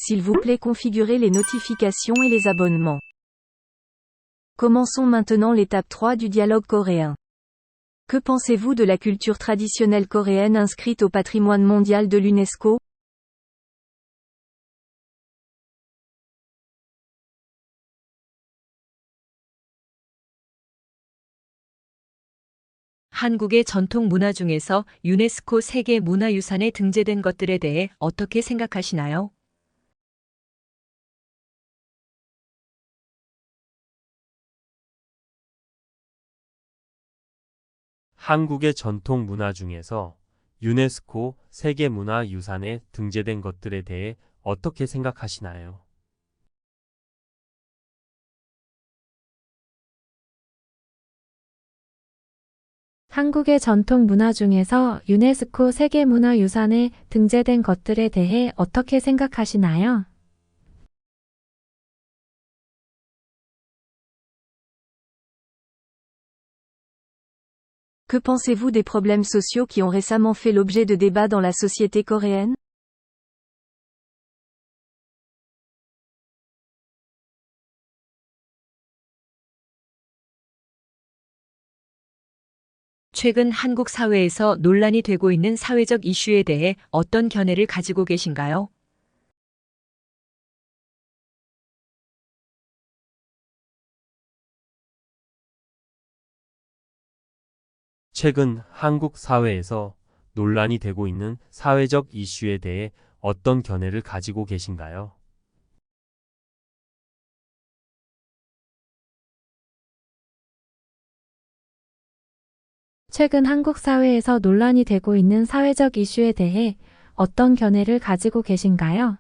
S'il vous plaît, configurez les notifications et les abonnements. Commençons maintenant l'étape 3 du dialogue coréen. Que pensez-vous de la culture traditionnelle coréenne inscrite au patrimoine mondial de l'UNESCO? 한국의 전통 문화 중에서 유네스코 세계 문화유산에 등재된 것들에 대해 어떻게 생각하시나요? 한국의 전통 문화 중에서 유네스코 세계문화유산에 등재된 것들에 대해 어떻게 생각하시나요? 한국의 전통 문화 중에서 유네스코 세계문화유산에 등재된 것들에 대해 어떻게 생각하시나요? Que pensez-vous des problèmes sociaux qui ont récemment fait l'objet de débats dans la société coréenne? 최근 한국 사회에서 논란이 되고 있는 사회적 이슈에 대해 어떤 견해를 가지고 계신가요? 최근 한국 사회에서 논란이 되고 있는 사회적 이슈에 대해 어떤 견해를 가지고 계신가요? 최근 한국 사회에서 논란이 되고 있는 사회적 이슈에 대해 어떤 견해를 가지고 계신가요?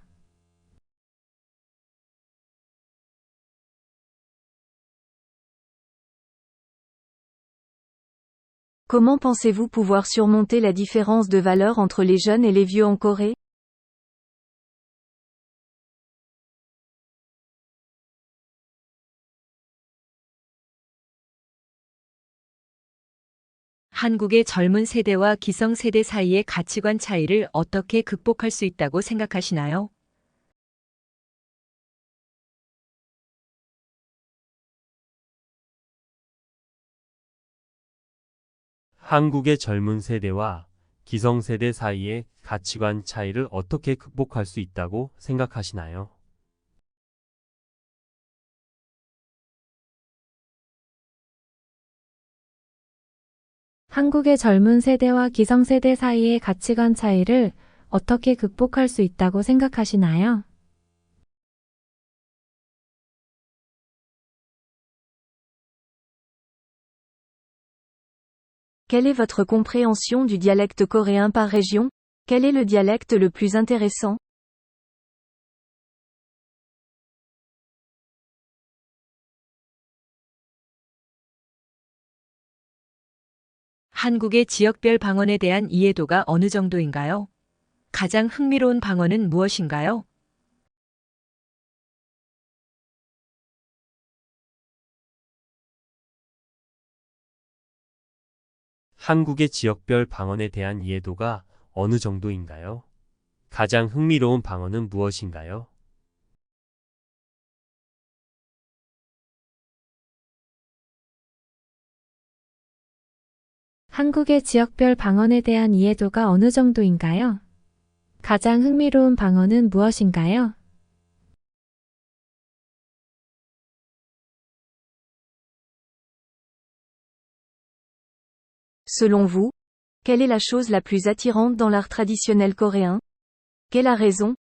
Comment pensez-vous pouvoir surmonter la différence de valeur entre les jeunes et les vieux en Corée? 한국의 젊은 세대와 기성 세대 사이의 가치관 차이를 어떻게 극복할 수 있다고 생각하시나요? 한국의 젊은 세대와 기성세대 사이의 가치관 차이를 어떻게 극복할 수 있다고 생각하시나요? 한국의 젊은 세대와 기성세대 사이의 가치관 차이를 어떻게 극복할 수 있다고 생각하시나요? Quelle est votre compréhension du dialecte coréen par région? Quel est le dialecte le plus intéressant? 한국의 지역별 방언에 대한 이해도가 어느 정도인가요? 가장 흥미로운 방언은 무엇인가요? 한국의 지역별 방언에 대한 이해도가 어느 정도인가요? 가장 흥미로운 방언은 무엇인가요? 한국의 지역별 방언에 대한 이해도가 어느 정도인가요? 가장 흥미로운 방언은 무엇인가요? Selon vous, quelle est la chose la plus attirante dans l'art traditionnel coréen? Quelle a raison?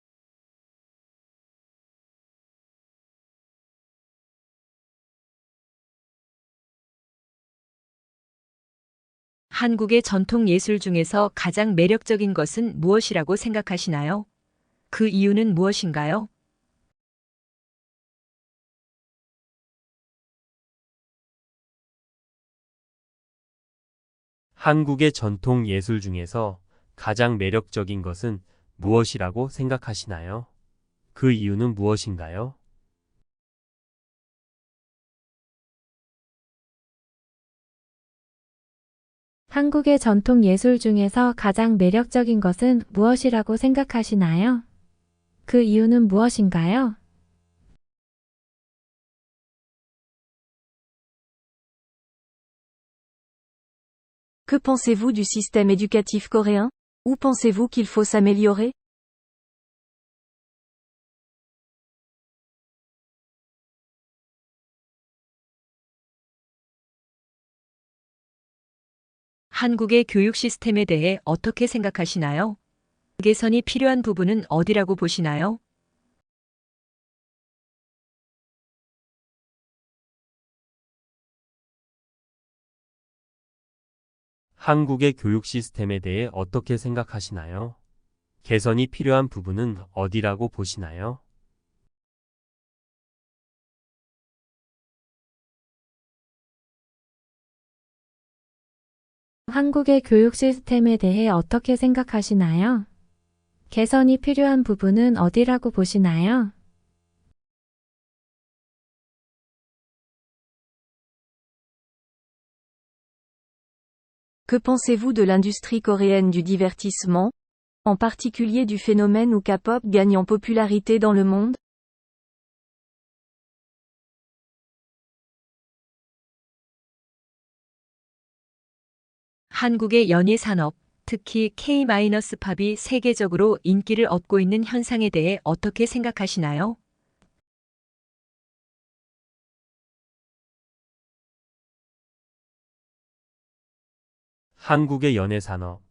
한국의 전통 예술 중에서 가장 매력적인 것은 무엇이라고 생각하시나요? 그 이유는 무엇인가요? 한국의 전통 예술 중에서 가장 매력적인 것은 무엇이라고 생각하시나요? 그 이유는 무엇인가요? 한국의 전통 예술 중에서 가장 매력적인 것은 무엇이라고 생각하시나요? 그 이유는 무엇인가요? Que pensez-vous du système éducatif coréen? Où pensez-vous qu'il faut s'améliorer? 한국의 교육 시스템에 대해 어떻게 생각하시나요? 개선이 필요한 부분은 어디라고 보시나요? 한국의 교육 시스템에 대해 어떻게 생각하시나요? 개선이 필요한 부분은 어디라고 보시나요? 한국의 교육 시스템에 대해 어떻게 생각하시나요? 개선이 필요한 부분은 어디라고 보시나요? Que pensez-vous de l'industrie coréenne du divertissement? En particulier du phénomène où K-pop gagne en popularité dans le monde? 한국의 연예 산업, 특히 K-팝이 세계적으로 인기를 얻고 있는 현상에 대해 어떻게 생각하시나요? 한국의 연예 산업,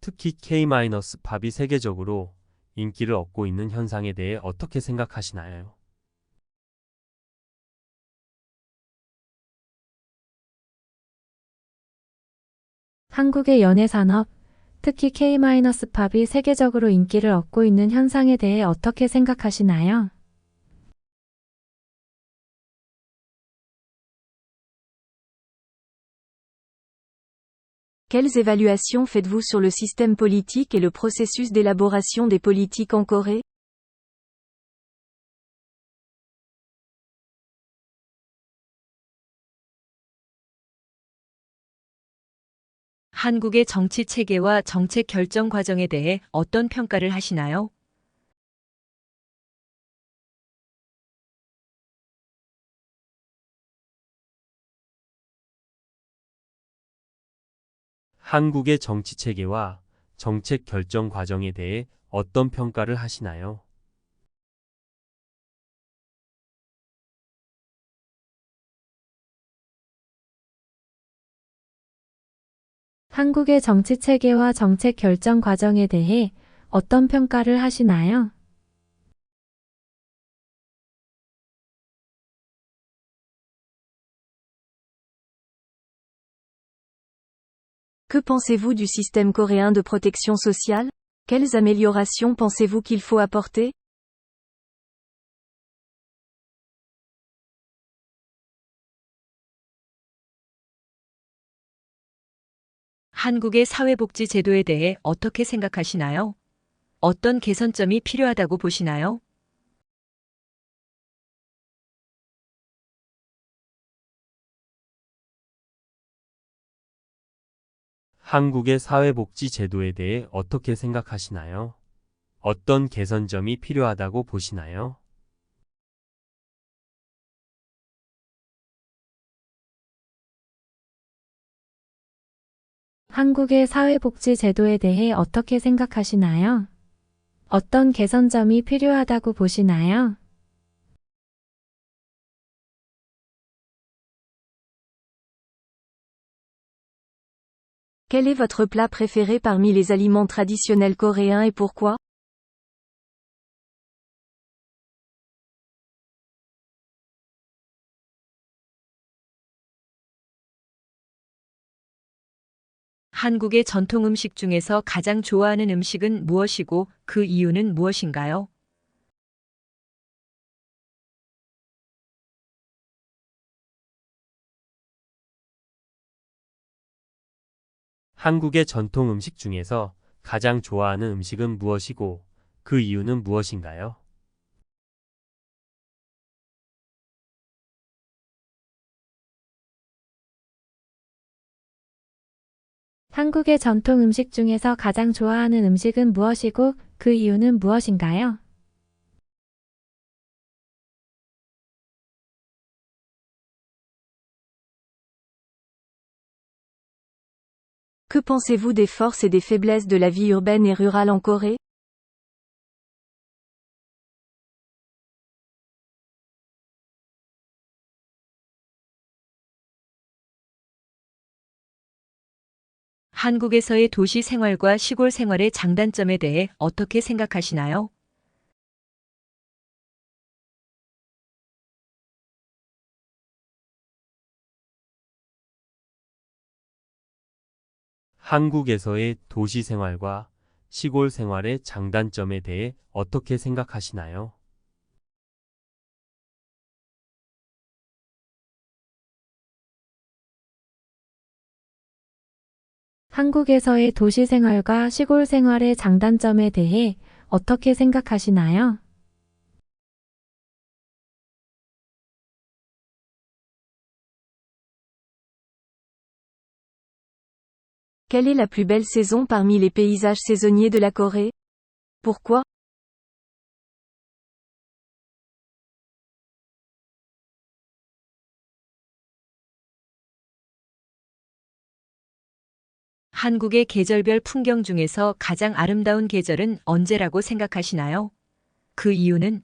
특히 K-팝이 세계적으로 인기를 얻고 있는 현상에 대해 어떻게 생각하시나요? 한국의 연예 산업, 특히 K-팝이 세계적으로 인기를 얻고 있는 현상에 대해 어떻게 생각하시나요? Quelles évaluations faites-vous sur le système politique et le processus d'élaboration des politiques en Corée? 한국의 정치 체계와 정책 결정 과정에 대해 어떤 평가를 하시나요? 한국의 정치 체계와 정책 결정 과정에 대해 어떤 평가를 하시나요? 한국의 정치 체계와 정책 결정 과정에 대해 어떤 평가를 하시나요? Que pensez-vous du système coréen de protection sociale? Quelles améliorations pensez-vous qu'il faut apporter? 한국의 사회복지 제도에 대해 어떻게 생각하시나요? 어떤 개선점이 필요하다고 보시나요? 한국의 사회복지 제도에 대해 어떻게 생각하시나요? 어떤 개선점이 필요하다고 보시나요? 한국의 사회복지 제도에 대해 어떻게 생각하시나요? 어떤 개선점이 필요하다고 보시나요? Quel est votre plat préféré parmi les aliments traditionnels coréens et pourquoi? 한국의 전통 음식 중에서 가장 좋아하는 음식은 무엇이고 그 이유는 무엇인가요? 한국의 전통 음식 중에서 가장 좋아하는 음식은 무엇이고 그 이유는 무엇인가요? 한국의 전통 음식 중에서 가장 좋아하는 음식은 무엇이고 그 이유는 무엇인가요? Que pensez-vous des forces et des faiblesses de la vie urbaine et rurale en Corée? 한국에서의 도시 생활과 시골 생활의 장단점에 대해 어떻게 생각하시나요? 한국에서의 도시 생활과 시골 생활의 장단점에 대해 어떻게 생각하시나요? 한국에서의 도시 생활과 시골 생활의 장단점에 대해 어떻게 생각하시나요? Quelle est la plus belle saison parmi les paysages saisonniers de la Corée? Pourquoi? 한국의 계절별 풍경 중에서 가장 아름다운 계절은 언제라고 생각하시나요? 그 이유는?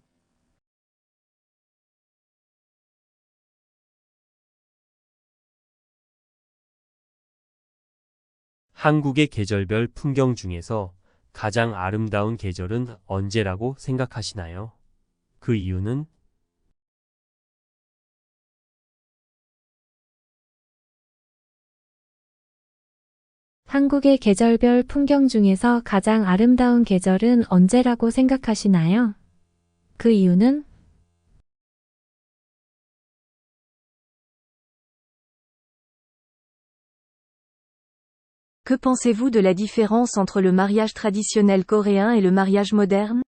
한국의 계절별 풍경 중에서 가장 아름다운 계절은 언제라고 생각하시나요? 그 이유는? 한국의 계절별 풍경 중에서 가장 아름다운 계절은 언제라고 생각하시나요? 그 이유는? Que pensez-vous de la différence entre le mariage traditionnel coréen et le mariage moderne?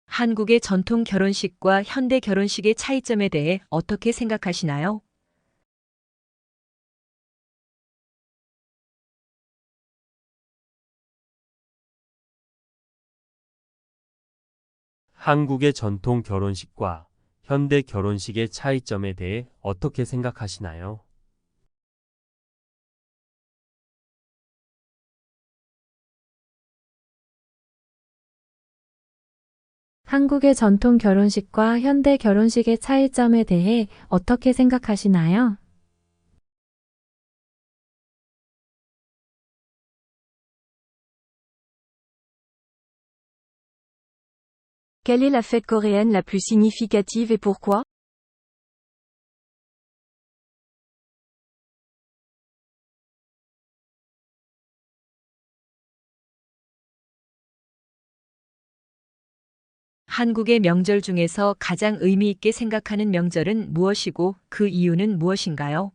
한국의 전통 결혼식과 현대 결혼식의 차이점에 대해 어떻게 생각하시나요? 한국의 전통 결혼식과 현대 결혼식의 차이점에 대해 어떻게 생각하시나요? 한국의 전통 결혼식과 현대 결혼식의 차이점에 대해 어떻게 생각하시나요? Quelle est la fête coréenne la plus significative et pourquoi? 한국의 명절 중에서 가장 의미 있게 생각하는 명절은 무엇이고 그 이유는 무엇인가요?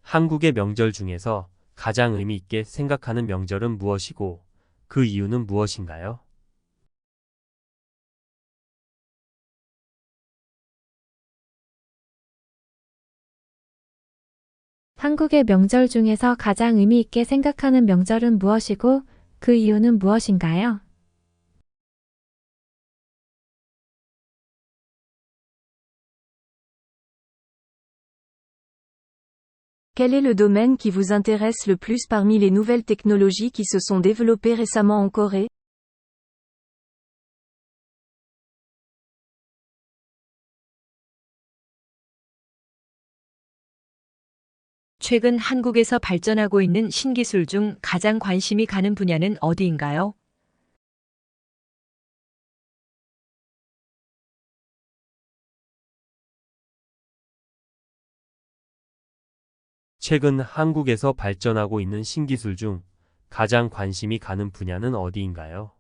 한국의 명절 중에서 가장 의미 있게 생각하는 명절은 무엇이고 그 이유는 무엇인가요? 한국의 명절 중에서 가장 의미 있게 생각하는 명절은 무엇이고 그 이유는 무엇인가요? Quel est le domaine qui vous intéresse le plus parmi les nouvelles technologies qui se sont développées récemment en Corée? 최근 한국에서 발전하고 있는 신기술 중 가장 관심이 가는 분야는 어디인가요? 최근 한국에서 발전하고 있는 신기술 중 가장 관심이 가는 분야는 어디인가요?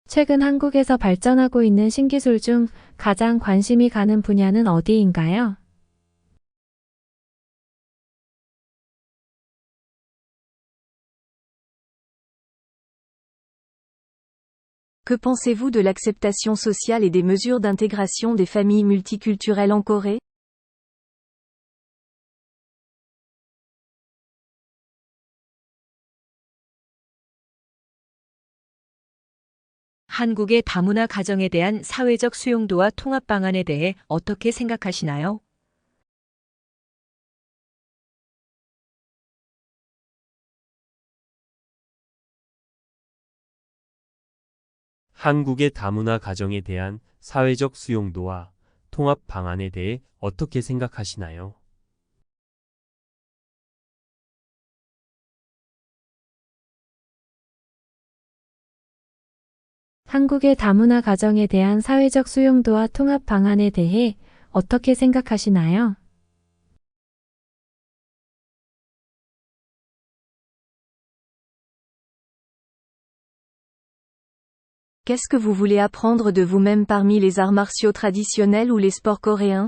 최근 한국에서 발전하고 있는 신기술 중 가장 관심이 가는 분야는 어디인가요? Que pensez-vous de l'acceptation sociale et des mesures d'intégration des familles multiculturelles en Corée? 한국의 다문화 가정에 대한 사회적 수용도와 통합 방안에 대해 어떻게 생각하시나요? 한국의 다문화 가정에 대한 사회적 수용도와 통합 방안에 대해 어떻게 생각하시나요? 한국의 다문화 가정에 대한 사회적 수용도와 통합 방안에 대해 어떻게 생각하시나요? Qu'est-ce que vous voulez apprendre de vous-même parmi les arts martiaux traditionnels ou les sports coréens?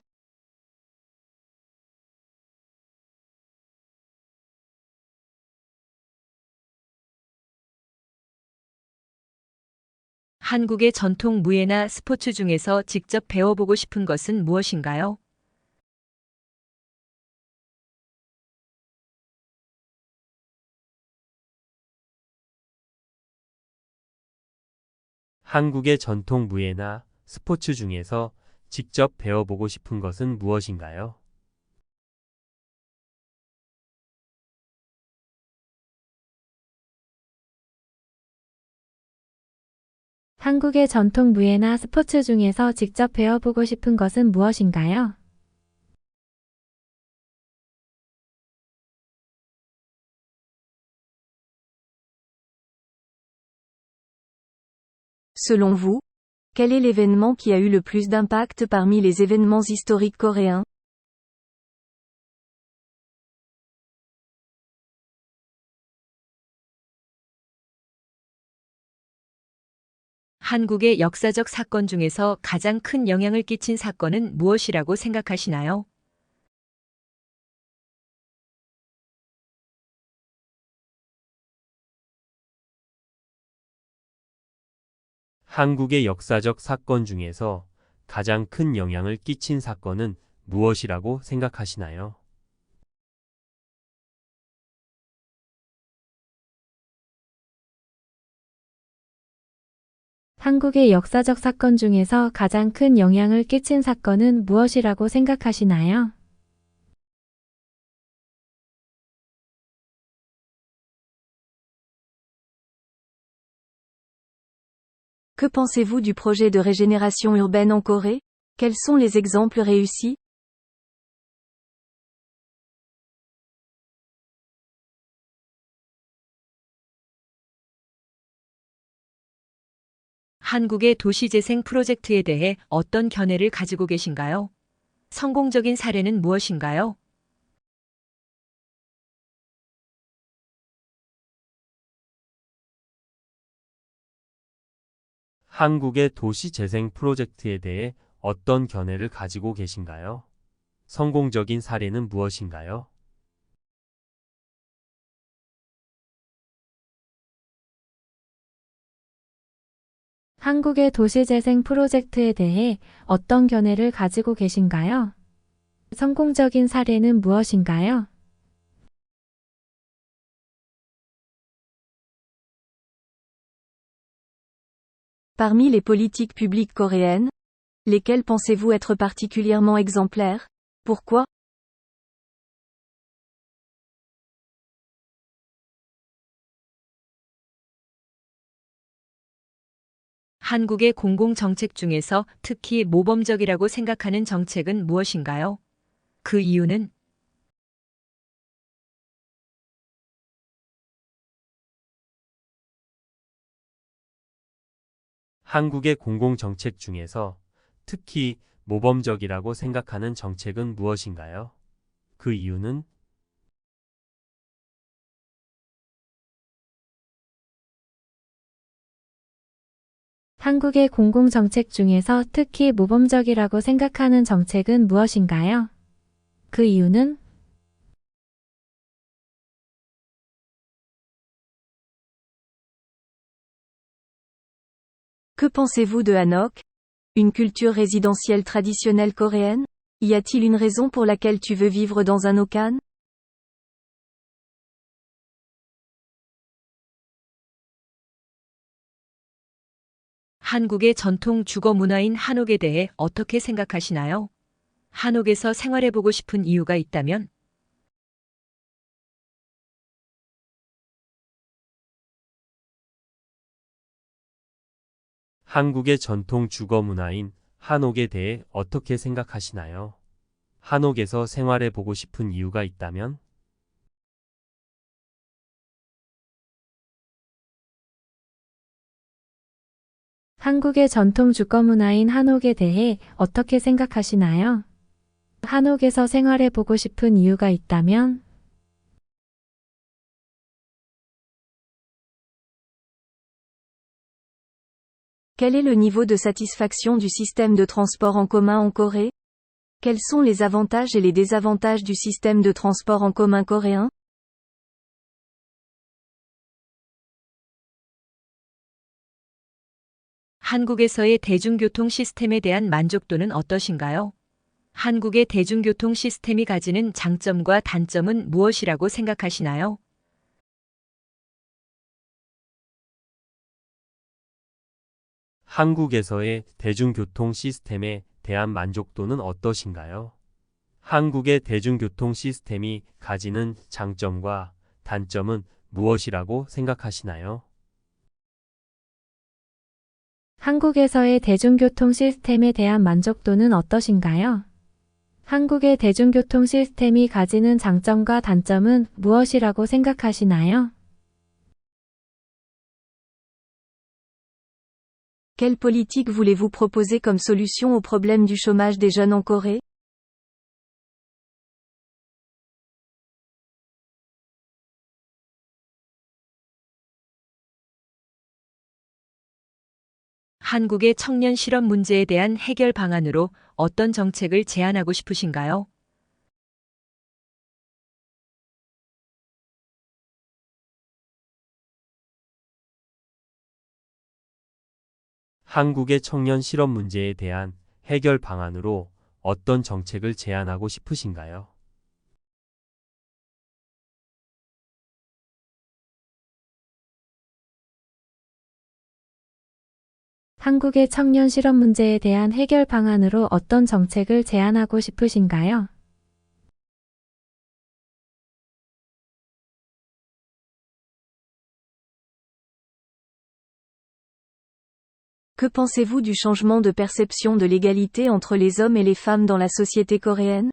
한국의 전통 무예나 스포츠 중에서 직접 배워보고 싶은 것은 무엇인가요? 한국의 전통 무예나 스포츠 중에서 직접 배워보고 싶은 것은 무엇인가요? 한국의 전통 무예나 스포츠 중에서 직접 배워보고 싶은 것은 무엇인가요? Selon vous, quel est l'événement qui a eu le plus d'impact parmi les événements historiques coréens? 한국의 역사적 사건 중에서 가장 큰 영향을 끼친 사건은 무엇이라고 생각하시나요? 한국의 역사적 사건 중에서 가장 큰 영향을 끼친 사건은 무엇이라고 생각하시나요? 한국의 역사적 사건 중에서 가장 큰 영향을 끼친 사건은 무엇이라고 생각하시나요? Que pensez-vous du projet de régénération urbaine en Corée? Quels sont les exemples réussis? 한국의 도시재생 프로젝트에 대해 어떤 견해를 가지고 계신가요? 성공적인 사례는 무엇인가요? 한국의 도시 재생 프로젝트에 대해 어떤 견해를 가지고 계신가요? 성공적인 사례는 무엇인가요? 한국의 도시재생 프로젝트에 대해 어떤 견해를 가지고 계신가요? 성공적인 사례는 무엇인가요? Parmi les politiques publiques coréennes, lesquelles pensez-vous être particulièrement exemplaires? Pourquoi? 한국의 공공정책 중에서 특히 모범적이라고 생각하는 정책은 무엇인가요? 그 이유는? 한국의 공공정책 중에서 특히 모범적이라고 생각하는 정책은 무엇인가요? 그 이유는? 한국의 공공정책 중에서 특히 모범적이라고 생각하는 정책은 무엇인가요? 그 이유는? Que pensez-vous de Hanok? Une culture résidentielle traditionnelle coréenne? Y a-t-il une raison pour laquelle tu veux vivre dans un Okan? 한국의 전통 주거 문화인 한옥에 대해 어떻게 생각하시나요? 한옥에서 생활해보고 싶은 이유가 있다면? 한국의 전통 주거 문화인 한옥에 대해 어떻게 생각하시나요? 한옥에서 생활해 보고 싶은 이유가 있다면? 한국의 전통 주거 문화인 한옥에 대해 어떻게 생각하시나요? 한옥에서 생활해 보고 싶은 이유가 있다면? Quel est le niveau de satisfaction du système de transport en commun en Corée? Quels sont les avantages et les désavantages du système de transport en commun coréen? 한국에서의 대중교통 시스템에 대한 만족도는 어떠신가요? 한국의 대중교통 시스템이 가지는 장점과 단점은 무엇이라고 생각하시나요? 한국에서의 대중교통 시스템에 대한 만족도는 어떠신가요? 한국의 대중교통 시스템이 가지는 장점과 단점은 무엇이라고 생각하시나요? 한국에서의 대중교통 시스템에 대한 만족도는 어떠신가요? 한국의 대중교통 시스템이 가지는 장점과 단점은 무엇이라고 생각하시나요? Quelle politique voulez-vous proposer comme solution au problème du chômage des jeunes en Corée? 한국의 청년 실업 문제에 대한 해결 방안으로 어떤 정책을 제안하고 싶으신가요? 한국의 청년 실업 문제에 대한 해결 방안으로 어떤 정책을 제안하고 싶으신가요? 한국의 청년 실업 문제에 대한 해결 방안으로 어떤 정책을 제안하고 싶으신가요? Que pensez-vous du changement de perception de l'égalité entre les hommes et les femmes dans la société coréenne?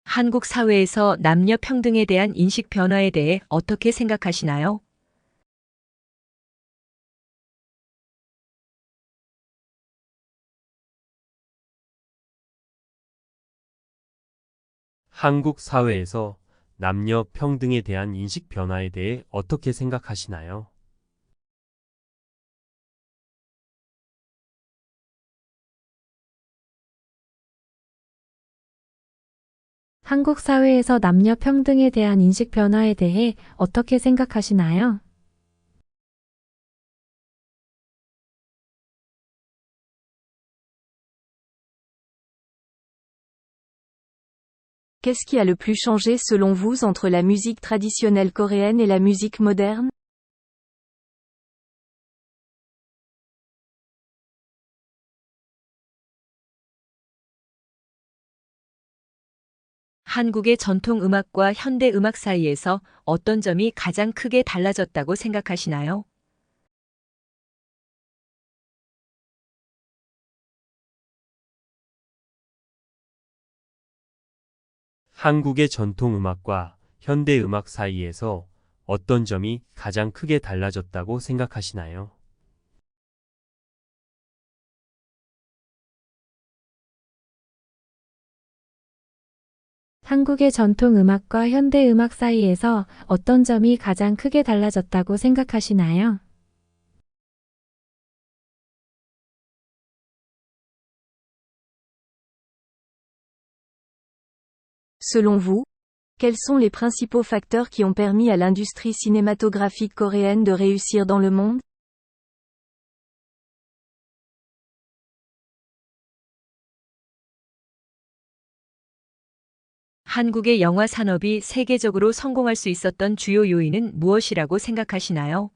한국 사회에서 남녀 평등에 대한 인식 변화에 대해 어떻게 생각하시나요? 한국 사회에서 남녀 평등에 대한 인식 변화에 대해 어떻게 생각하시나요? 한국 사회에서 남녀 평등에 대한 인식 변화에 대해 어떻게 생각하시나요? Qu'est-ce qui a le plus changé selon vous entre la musique traditionnelle coréenne et la musique moderne? 한국의 전통 음악과 현대 음악 사이에서 어떤 점이 가장 크게 달라졌다고 생각하시나요? 한국의 전통 음악과 현대 음악 사이에서 어떤 점이 가장 크게 달라졌다고 생각하시나요? 한국의 전통 음악과 현대 음악 사이에서 어떤 점이 가장 크게 달라졌다고 생각하시나요? Selon vous, quels sont les principaux facteurs qui ont permis à l'industrie cinématographique coréenne de réussir dans le monde? 한국의 영화 산업이 세계적으로 성공할 수 있었던 주요 요인은 무엇이라고 생각하시나요?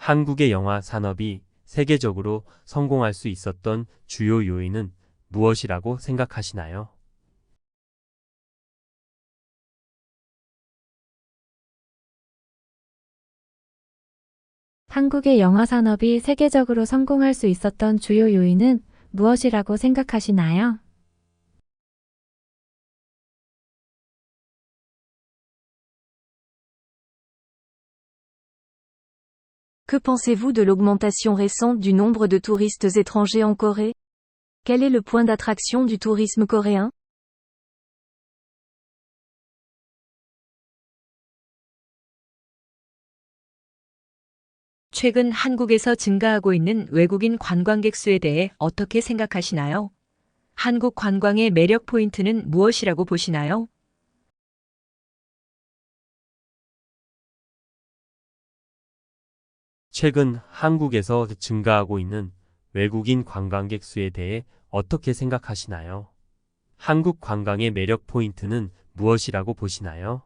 한국의 영화 산업이 세계적으로 성공할 수 있었던 주요 요인은 무엇이라고 생각하시나요? 한국의 영화 산업이 세계적으로 성공할 수 있었던 주요 요인은 무엇이라고 생각하시나요? Que pensez-vous de l'augmentation récente du nombre de touristes étrangers en Corée? Quel est le point d'attraction du tourisme coréen? 최근 한국에서 증가하고 있는 외국인 관광객 수에 대해 어떻게 생각하시나요? 한국 관광의 매력 포인트는 무엇이라고 보시나요? 최근 한국에서 증가하고 있는 외국인 관광객 수에 대해 어떻게 생각하시나요? 한국 관광의 매력 포인트는 무엇이라고 보시나요?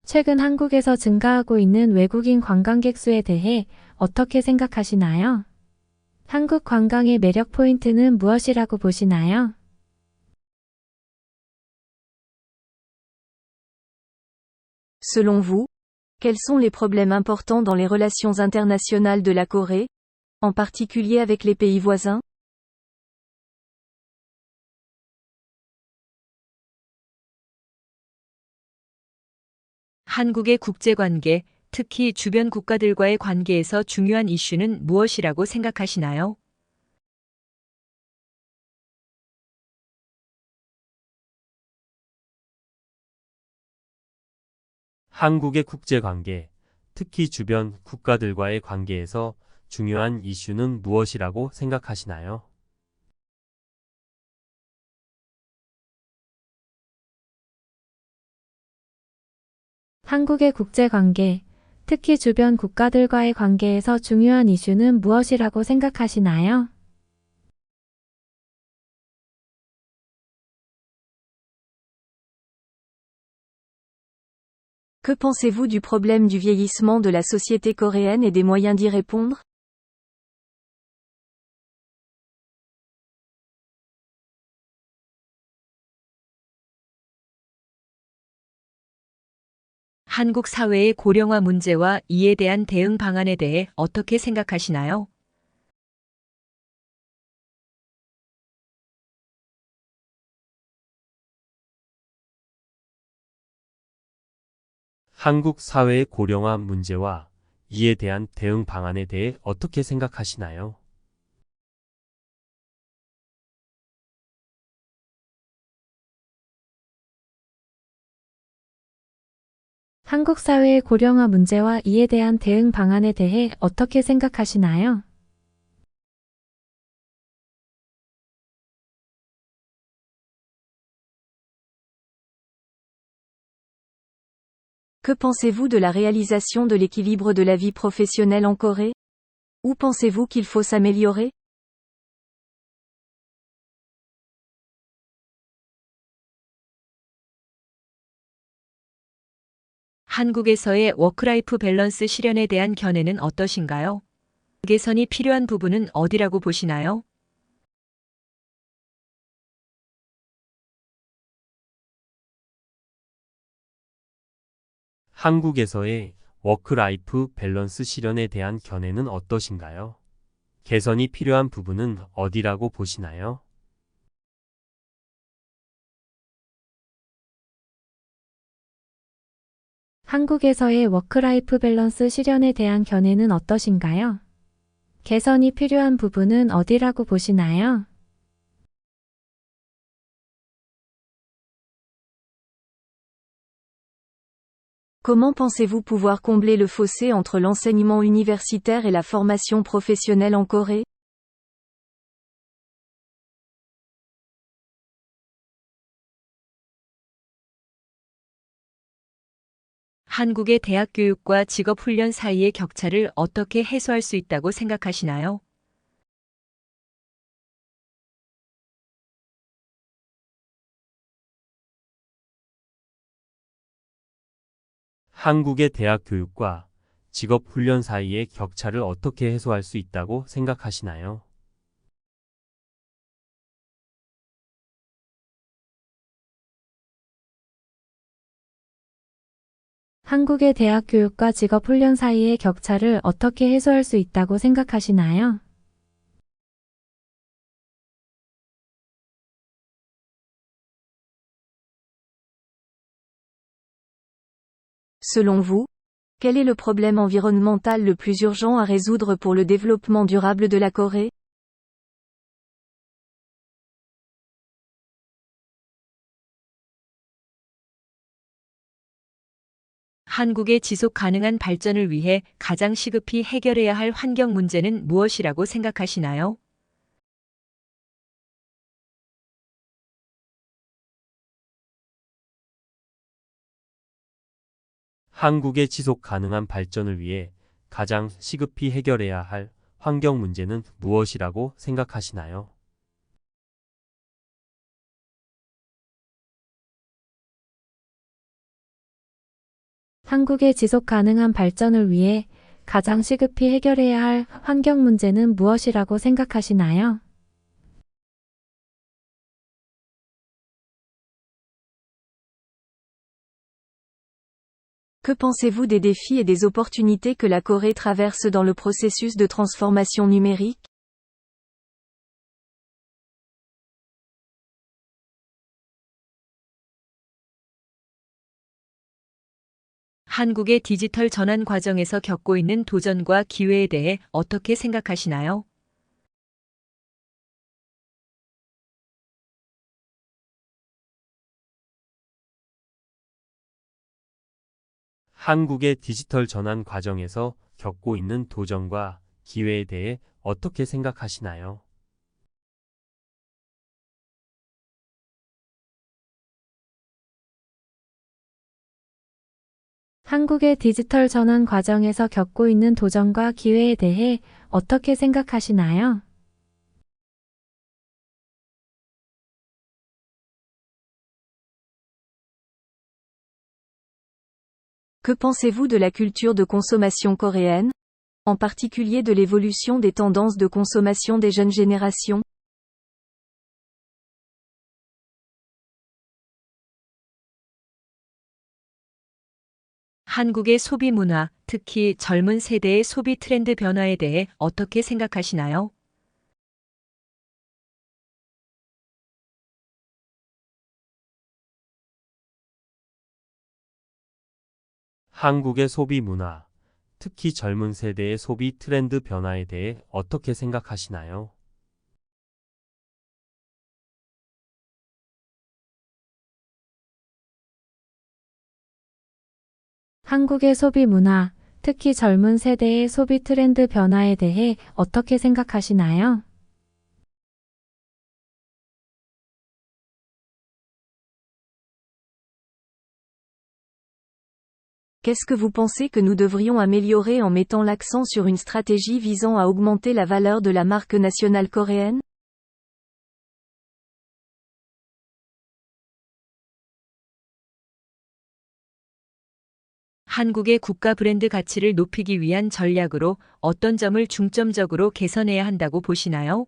최근 한국에서 증가하고 있는 외국인 관광객 수에 대해 어떻게 생각하시나요? 한국 관광의 매력 포인트는 무엇이라고 보시나요? Selon vous, quels sont les problèmes importants dans les relations internationales de la Corée, en particulier avec les pays voisins? 한국의 국제관계, 특히 주변 국가들과의 관계에서 중요한 이슈는 무엇이라고 생각하시나요? 한국의 국제관계, 특히 주변 국가들과의 관계에서 중요한 이슈는 무엇이라고 생각하시나요? 한국의 국제관계, 특히 주변 국가들과의 관계에서 중요한 이슈는 무엇이라고 생각하시나요? Que pensez-vous du problème du vieillissement de la société coréenne et des moyens d'y répondre? 한국 사회의 고령화 문제와 이에 대한 대응 방안에 대해 어떻게 생각하시나요? 한국 사회의 고령화 문제와 이에 대한 대응 방안에 대해 어떻게 생각하시나요? 한국 사회의 고령화 문제와 이에 대한 대응 방안에 대해 어떻게 생각하시나요? Que pensez-vous de la réalisation de l'équilibre de la vie professionnelle en Corée? Où pensez-vous qu'il faut s'améliorer? 한국에서의 워크라이프 밸런스 실현에 대한 견해는 어떠신가요? 개선이 필요한 부분은 어디라고 보시나요? 한국에서의 워크라이프 밸런스 실현에 대한 견해는 어떠신가요? 개선이 필요한 부분은 어디라고 보시나요? 한국에서의 워크라이프 밸런스 실현에 대한 견해는 어떠신가요? 개선이 필요한 부분은 어디라고 보시나요? Comment pensez-vous pouvoir combler le fossé entre l'enseignement universitaire et la formation professionnelle en Corée? 한국의 대학 교육과 직업 훈련 사이의 격차를 어떻게 해소할 수 있다고 생각하시나요? 한국의 대학 교육과 직업 훈련 사이의 격차를 어떻게 해소할 수 있다고 생각하시나요? 한국의 대학 교육과 직업 훈련 사이의 격차를 어떻게 해소할 수 있다고 생각하시나요? Selon vous, quel est le problème environnemental le plus urgent à résoudre pour le développement durable de la Corée? 한국의 지속 가능한 발전을 위해 가장 시급히 해결해야 할 환경 문제는 무엇이라고 생각하시나요? 한국의 지속 가능한 발전을 위해 가장 시급히 해결해야 할 환경 문제는 무엇이라고 생각하시나요? 한국의 지속 가능한 발전을 위해 가장 시급히 해결해야 할 환경 문제는 무엇이라고 생각하시나요? Que pensez-vous des défis et des opportunités que la Corée traverse dans le processus de transformation numérique? 한국의 디지털 전환 과정에서 겪고 있는 도전과 기회에 대해 어떻게 생각하시나요? 한국의 디지털 전환 과정에서 겪고 있는 도전과 기회에 대해 어떻게 생각하시나요? 한국의 디지털 전환 과정에서 겪고 있는 도전과 기회에 대해 어떻게 생각하시나요? Que pensez-vous de la culture de consommation coréenne? En particulier de l'évolution des tendances de consommation des jeunes générations? 한국의 소비 문화, 특히 젊은 세대의 소비 트렌드 변화에 대해 어떻게 생각하시나요? 한국의 소비 문화, 특히 젊은 세대의 소비 트렌드 변화에 대해 어떻게 생각하시나요? 한국의 소비 문화, 특히 젊은 세대의 소비 트렌드 변화에 대해 어떻게 생각하시나요? Qu'est-ce que vous pensez que nous devrions améliorer en mettant l'accent sur une stratégie visant à augmenter la valeur de la marque nationale coréenne? 한국의 국가 브랜드 가치를 높이기 위한 전략으로 어떤 점을 중점적으로 개선해야 한다고 보시나요?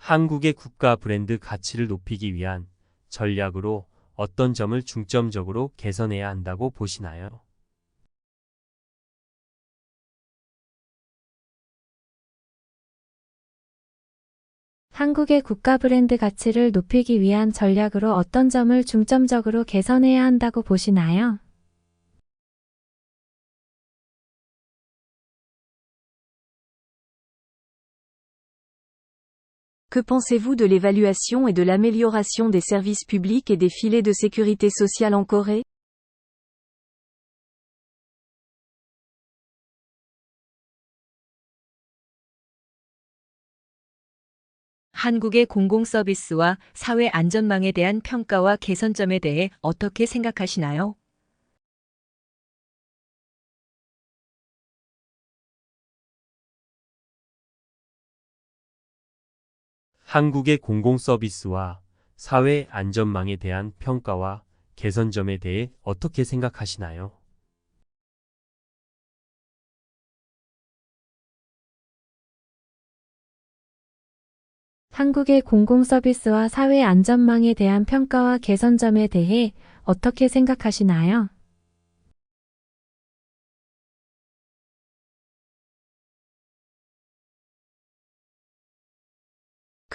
한국의 국가 브랜드 가치를 높이기 위한 전략으로 어떤 점을 중점적으로 개선해야 한다고 보시나요? 한국의 국가 브랜드 가치를 높이기 위한 전략으로 어떤 점을 중점적으로 개선해야 한다고 보시나요? Que pensez-vous de l'évaluation et de l'amélioration des services publics et des filets de sécurité sociale en Corée? 한국의 공공서비스와 사회 안전망에 대한 평가와 개선점에 대해 어떻게 생각하시나요? 한국의 공공서비스와 사회 안전망에 대한 평가와 개선점에 대해 어떻게 생각하시나요? 한국의 공공서비스와 사회 안전망에 대한 평가와 개선점에 대해 어떻게 생각하시나요?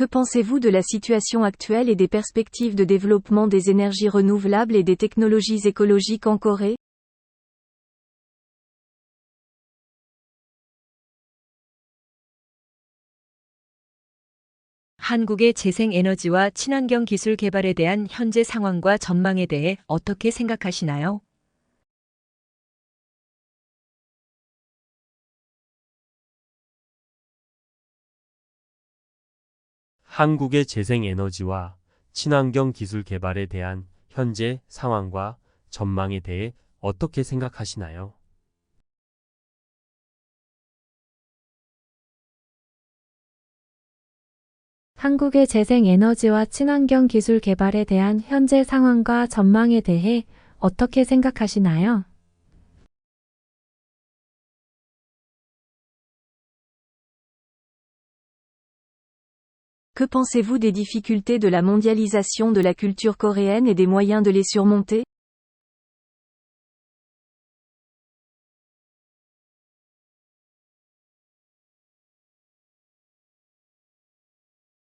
Que pensez-vous de la situation actuelle et des perspectives de développement des énergies renouvelables et des technologies écologiques en Corée? 한국의 재생에너지와 친환경 기술 개발에 대한 현재 상황과 전망에 대해 어떻게 생각하시나요? 한국의 재생에너지와 친환경 기술 개발에 대한 현재 상황과 전망에 대해 어떻게 생각하시나요? 한국의 재생에너지와 친환경 기술 개발에 대한 현재 상황과 전망에 대해 어떻게 생각하시나요? Que pensez-vous des difficultés de la mondialisation de la culture coréenne et des moyens de les surmonter?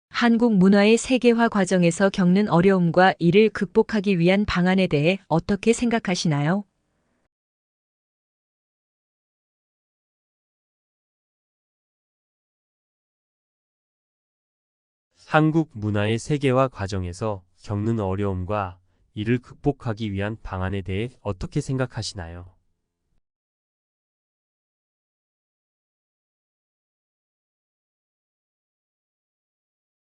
한국 문화의 세계화 과정에서 겪는 어려움과 이를 극복하기 위한 방안에 대해 어떻게 생각하시나요? 한국 문화의 세계화 과정에서 겪는 어려움과 이를 극복하기 위한 방안에 대해 어떻게 생각하시나요?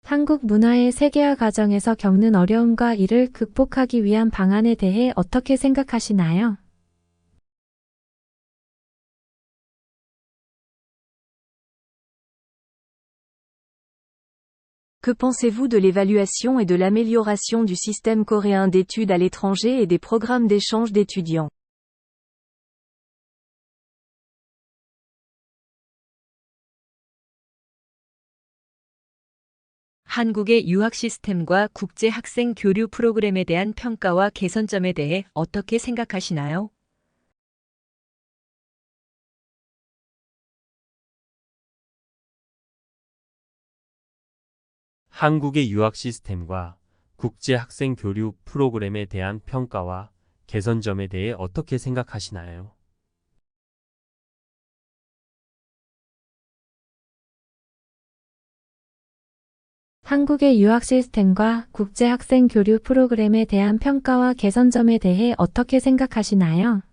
한국 문화의 세계화 과정에서 겪는 어려움과 이를 극복하기 위한 방안에 대해 어떻게 생각하시나요? Que pensez-vous de l'évaluation et de l'amélioration du système coréen d'études à l'étranger et des programmes d'échange d'étudiants? 한국의 유학 시스템과 국제 학생 교류 프로그램에 대한 평가와 개선점에 대해 어떻게 생각하시나요? 한국의 유학 시스템과 국제 학생 교류 프로그램에 대한 평가와 개선점에 대해 어떻게 생각하시나요? 한국의 유학 시스템과 국제 학생 교류 프로그램에 대한 평가와 개선점에 대해 어떻게 생각하시나요?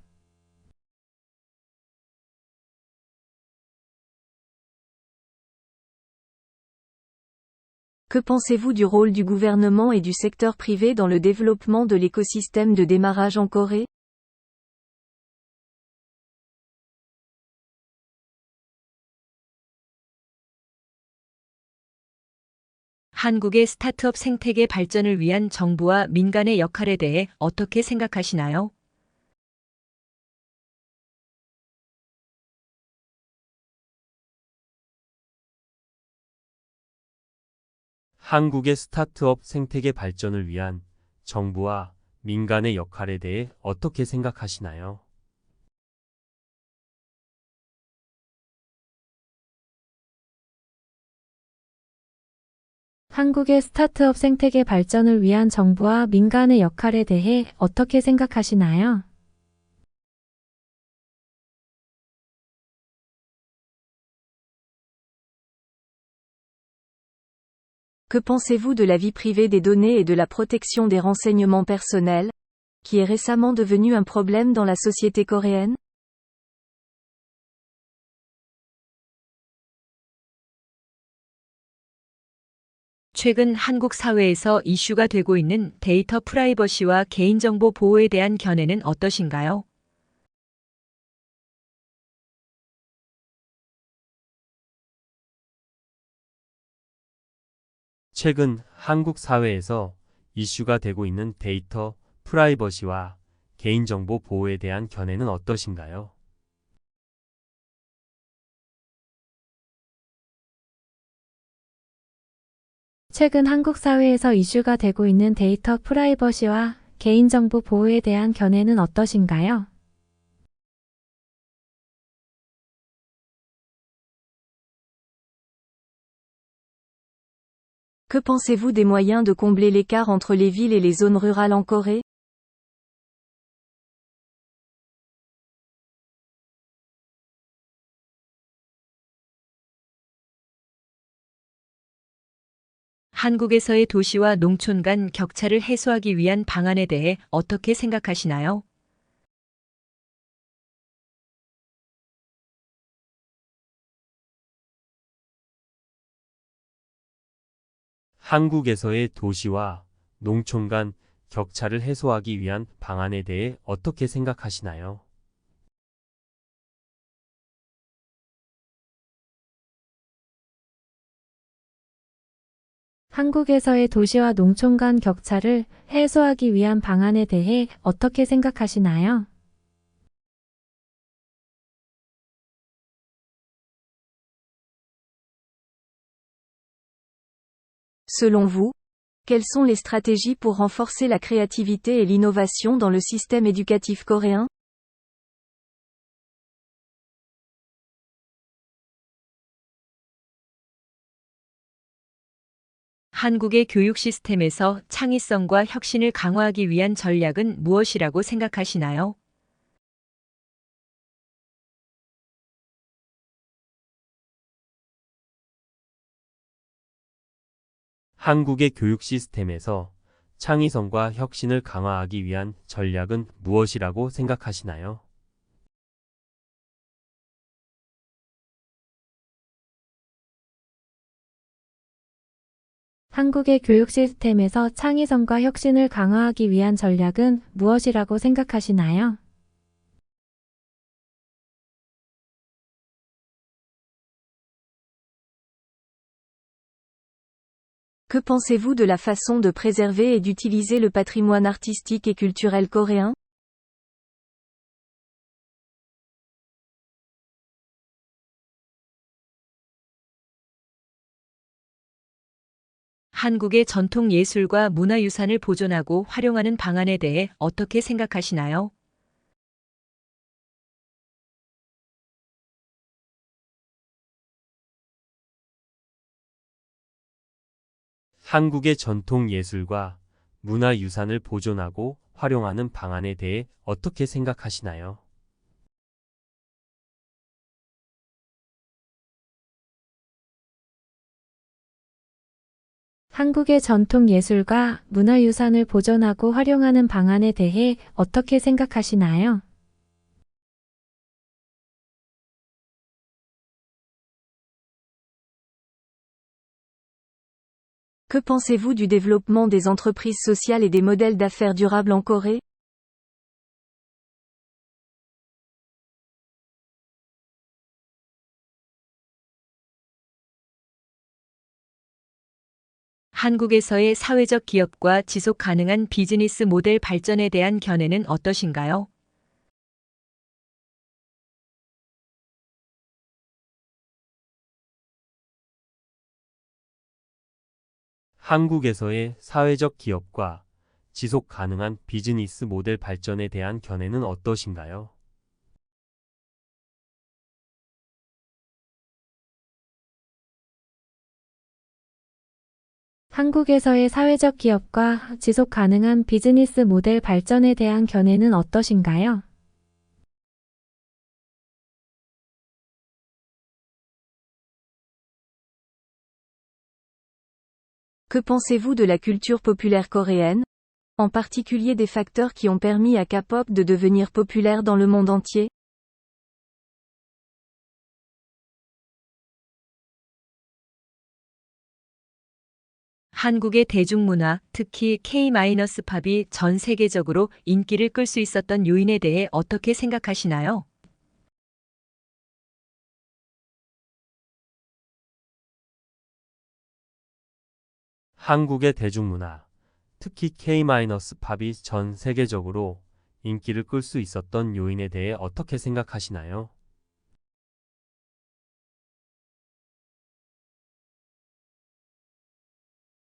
Que pensez-vous du rôle du gouvernement et du secteur privé dans le développement de l'écosystème de démarrage en Corée? 한국의 스타트업 생태계 발전을 위한 정부와 민간의 역할에 대해 어떻게 생각하시나요? 한국의 스타트업 생태계 발전을 위한 정부와 민간의 역할에 대해 어떻게 생각하시나요? 한국의 스타트업 생태계 발전을 위한 정부와 민간의 역할에 대해 어떻게 생각하시나요? Que pensez-vous de la vie privée des données et de la protection des renseignements personnels, qui est récemment devenu un problème dans la société coréenne? 최근 한국 사회에서 이슈가 되고 있는 데이터 프라이버시와 개인정보 보호에 대한 견해는 어떠신가요? 최근 한국 사회에서 이슈가 되고 있는 데이터 프라이버시와 개인정보 보호에 대한 견해는 어떠신가요? 최근 한국 사회에서 이슈가 되고 있는 데이터 프라이버시와 개인정보 보호에 대한 견해는 어떠신가요? Que pensez-vous des moyens de combler l'écart entre les villes et les zones rurales en Corée? 한국에서의 도시와 농촌 간 격차를 해소하기 위한 방안에 대해 어떻게 생각하시나요? 한국에서의 도시와 농촌 간 격차를 해소하기 위한 방안에 대해 어떻게 생각하시나요? 한국에서의 도시와 농촌 간 격차를 해소하기 위한 방안에 대해 어떻게 생각하시나요? Selon vous, quelles sont les stratégies pour renforcer la créativité et l'innovation dans le système éducatif coréen? 한국의 교육 시스템에서 창의성과 혁신을 강화하기 위한 전략은 무엇이라고 생각하시나요? 한국의 교육 시스템에서 창의성과 혁신을 강화하기 위한 전략은 무엇이라고 생각하시나요? 한국의 교육 시스템에서 창의성과 혁신을 강화하기 위한 전략은 무엇이라고 생각하시나요? Que pensez-vous de la façon de préserver et d'utiliser le patrimoine artistique et culturel coréen? 한국의 전통 예술과 문화유산을 보존하고 활용하는 방안에 대해 어떻게 생각하시나요? 한국의 전통 예술과 문화유산을 보존하고 활용하는 방안에 대해 어떻게 생각하시나요? 한국의 전통 예술과 문화유산을 보존하고 활용하는 방안에 대해 어떻게 생각하시나요? Que pensez-vous du développement des entreprises sociales et des modèles d'affaires durables en Corée? 한국에서의 사회적 기업과 지속 가능한 비즈니스 모델 발전에 대한 견해는 어떠신가요? 한국에서의 사회적 기업과 지속 가능한 비즈니스 모델 발전에 대한 견해는 어떠신가요? 한국에서의 사회적 기업과 지속 가능한 비즈니스 모델 발전에 대한 견해는 어떠신가요? Que pensez-vous de la culture populaire coréenne, en particulier des facteurs qui ont permis à K-pop de devenir populaire dans le monde entier? 한국의 대중문화, 특히 K-팝이 전 세계적으로 인기를 끌 수 있었던 요인에 대해 어떻게 생각하시나요? 한국의 대중문화, 특히 K-팝이 전 세계적으로 인기를 끌 수 있었던 요인에 대해 어떻게 생각하시나요?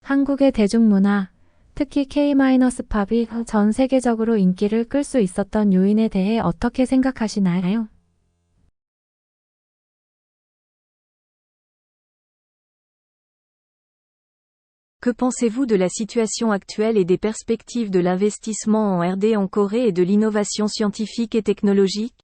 한국의 대중문화, 특히 K-팝이 전 세계적으로 인기를 끌 수 있었던 요인에 대해 어떻게 생각하시나요? Que pensez-vous de la situation actuelle et des perspectives de l'investissement en R&D en Corée et de l'innovation scientifique et technologique?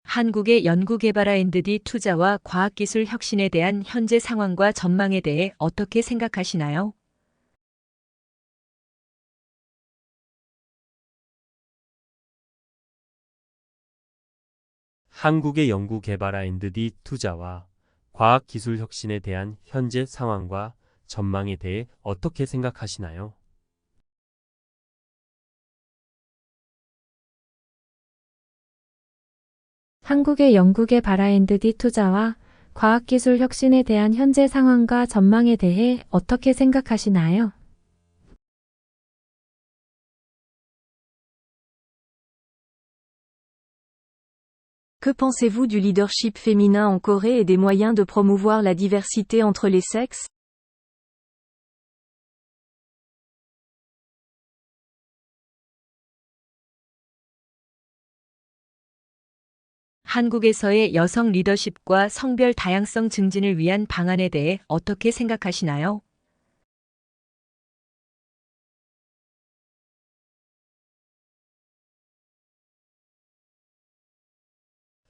한국의 연구개발 R&D 투자와 과학기술 혁신에 대한 현재 상황과 전망에 대해 어떻게 생각하시나요? 한국의 연구개발 R&D 투자와 과학기술 혁신에 대한 현재 상황과 전망에 대해 어떻게 생각하시나요? 한국의 연구개발 R&D 투자와 과학기술 혁신에 대한 현재 상황과 전망에 대해 어떻게 생각하시나요? Que pensez-vous du leadership féminin en Corée et des moyens de promouvoir la diversité entre les sexes? 한국에서의 여성 리더십과 성별 다양성 증진을 위한 방안에 대해 어떻게 생각하시나요?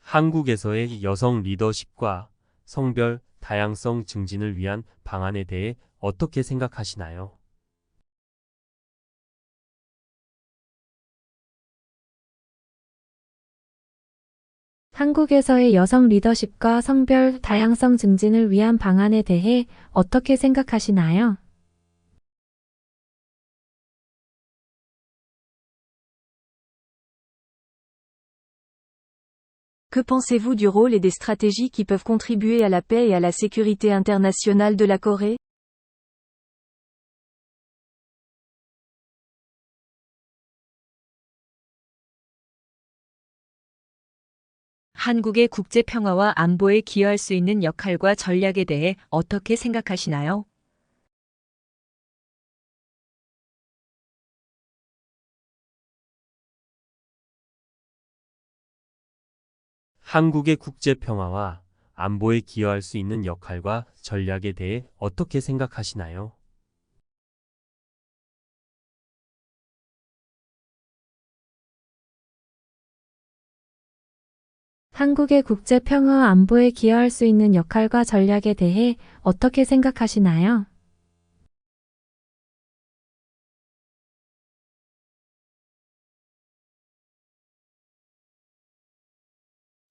한국에서의 여성 리더십과 성별 다양성 증진을 위한 방안에 대해 어떻게 생각하시나요? 한국에서의 여성 리더십과 성별 다양성 증진을 위한 방안에 대해 어떻게 생각하시나요? Que pensez-vous du rôle et des stratégies qui peuvent contribuer à la paix et à la sécurité internationale de la Corée? 한국의 국제 평화와 안보에 기여할 수 있는 역할과 전략에 대해 어떻게 생각하시나요? 한국의 국제 평화와 안보에 기여할 수 있는 역할과 전략에 대해 어떻게 생각하시나요? 한국의 국제 평화와 안보에 기여할 수 있는 역할과 전략에 대해 어떻게 생각하시나요?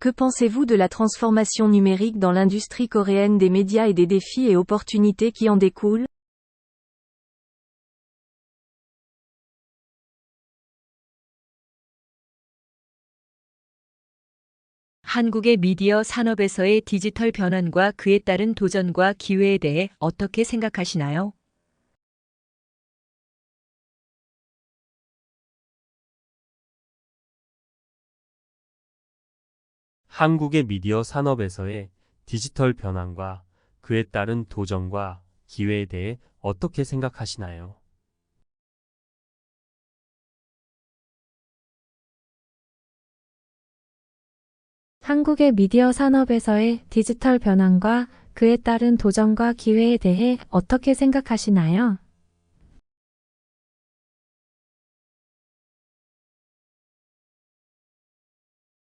Que pensez-vous de la transformation numérique dans l'industrie coréenne des médias et des défis et opportunités qui en découlent? 한국의 미디어 산업에서의 디지털 변환과 그에 따른 도전과 기회에 대해 어떻게 생각하시나요? 한국의 미디어 산업에서의 디지털 변환과 그에 따른 도전과 기회에 대해 어떻게 생각하시나요? 한국의 미디어 산업에서의 디지털 변환과 그에 따른 도전과 기회에 대해 어떻게 생각하시나요?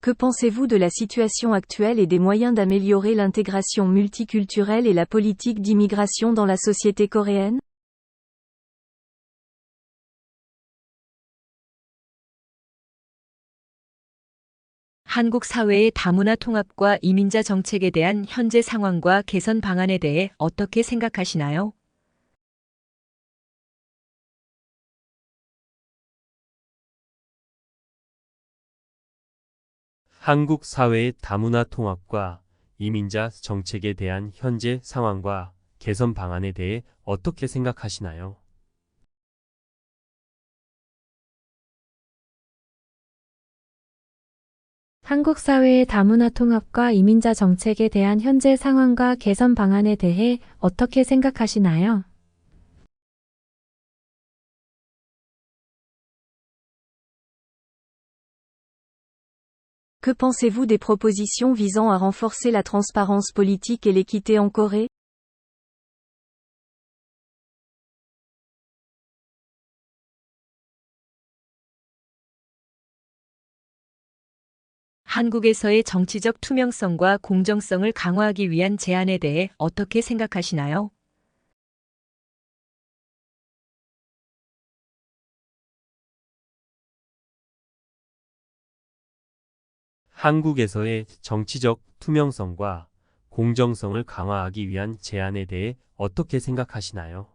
Que pensez-vous de la situation actuelle et des moyens d'améliorer l'intégration multiculturelle et la politique d'immigration dans la société coréenne? 한국 사회의 다문화 통합과 이민자 정책에 대한 현재 상황과 개선 방안에 대해 어떻게 생각하시나요? 한국 사회의 다문화 통합과 이민자 정책에 대한 현재 상황과 개선 방안에 대해 어떻게 생각하시나요? 한국 사회의 다문화 통합과 이민자 정책에 대한 현재 상황과 개선 방안에 대해 어떻게 생각하시나요? Que pensez-vous des propositions visant à renforcer la transparence politique et l'équité en Corée? 한국에서의 정치적 투명성과 공정성을 강화하기 위한 제안에 대해 어떻게 생각하시나요? 한국에서의 정치적 투명성과 공정성을 강화하기 위한 제안에 대해 어떻게 생각하시나요?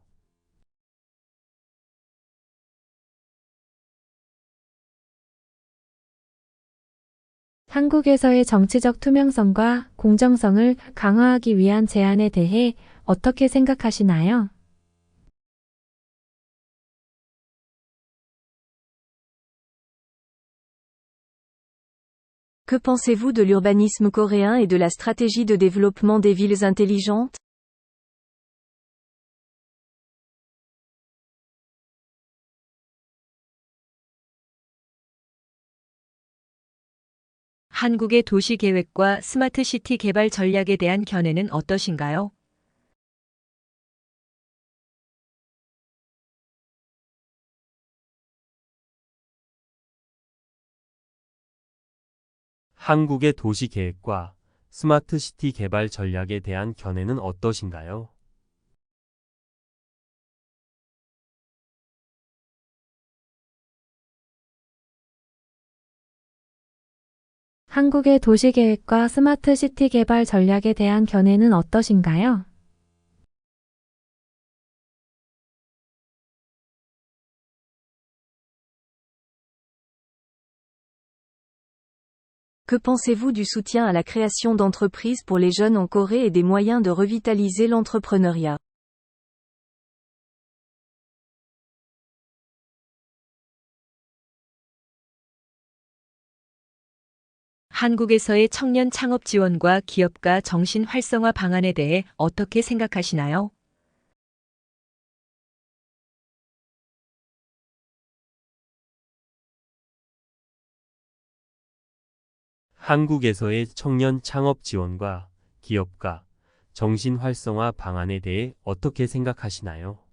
한국에서의 정치적 투명성과 공정성을 강화하기 위한 제안에 대해 어떻게 생각하시나요? Que pensez-vous de l'urbanisme coréen et de la stratégie de développement des villes intelligentes? 한국의 도시 계획과 스마트 시티 개발 전략에 대한 견해는 어떠신가요? 한국의 도시 계획과 스마트 시티 개발 전략에 대한 견해는 어떠신가요? 한국의 도시계획과 스마트 시티 개발 전략에 대한 견해는 어떠신가요? Que pensez-vous du soutien à la création d'entreprises pour les jeunes en Corée et des moyens de revitaliser l'entrepreneuriat? 한국에서의 청년 창업 지원과 기업가 정신 활성화 방안에 대해 어떻게 생각하시나요? 한국에서의 청년 창업 지원과 기업가 정신 활성화 방안에 대해 어떻게 생각하시나요?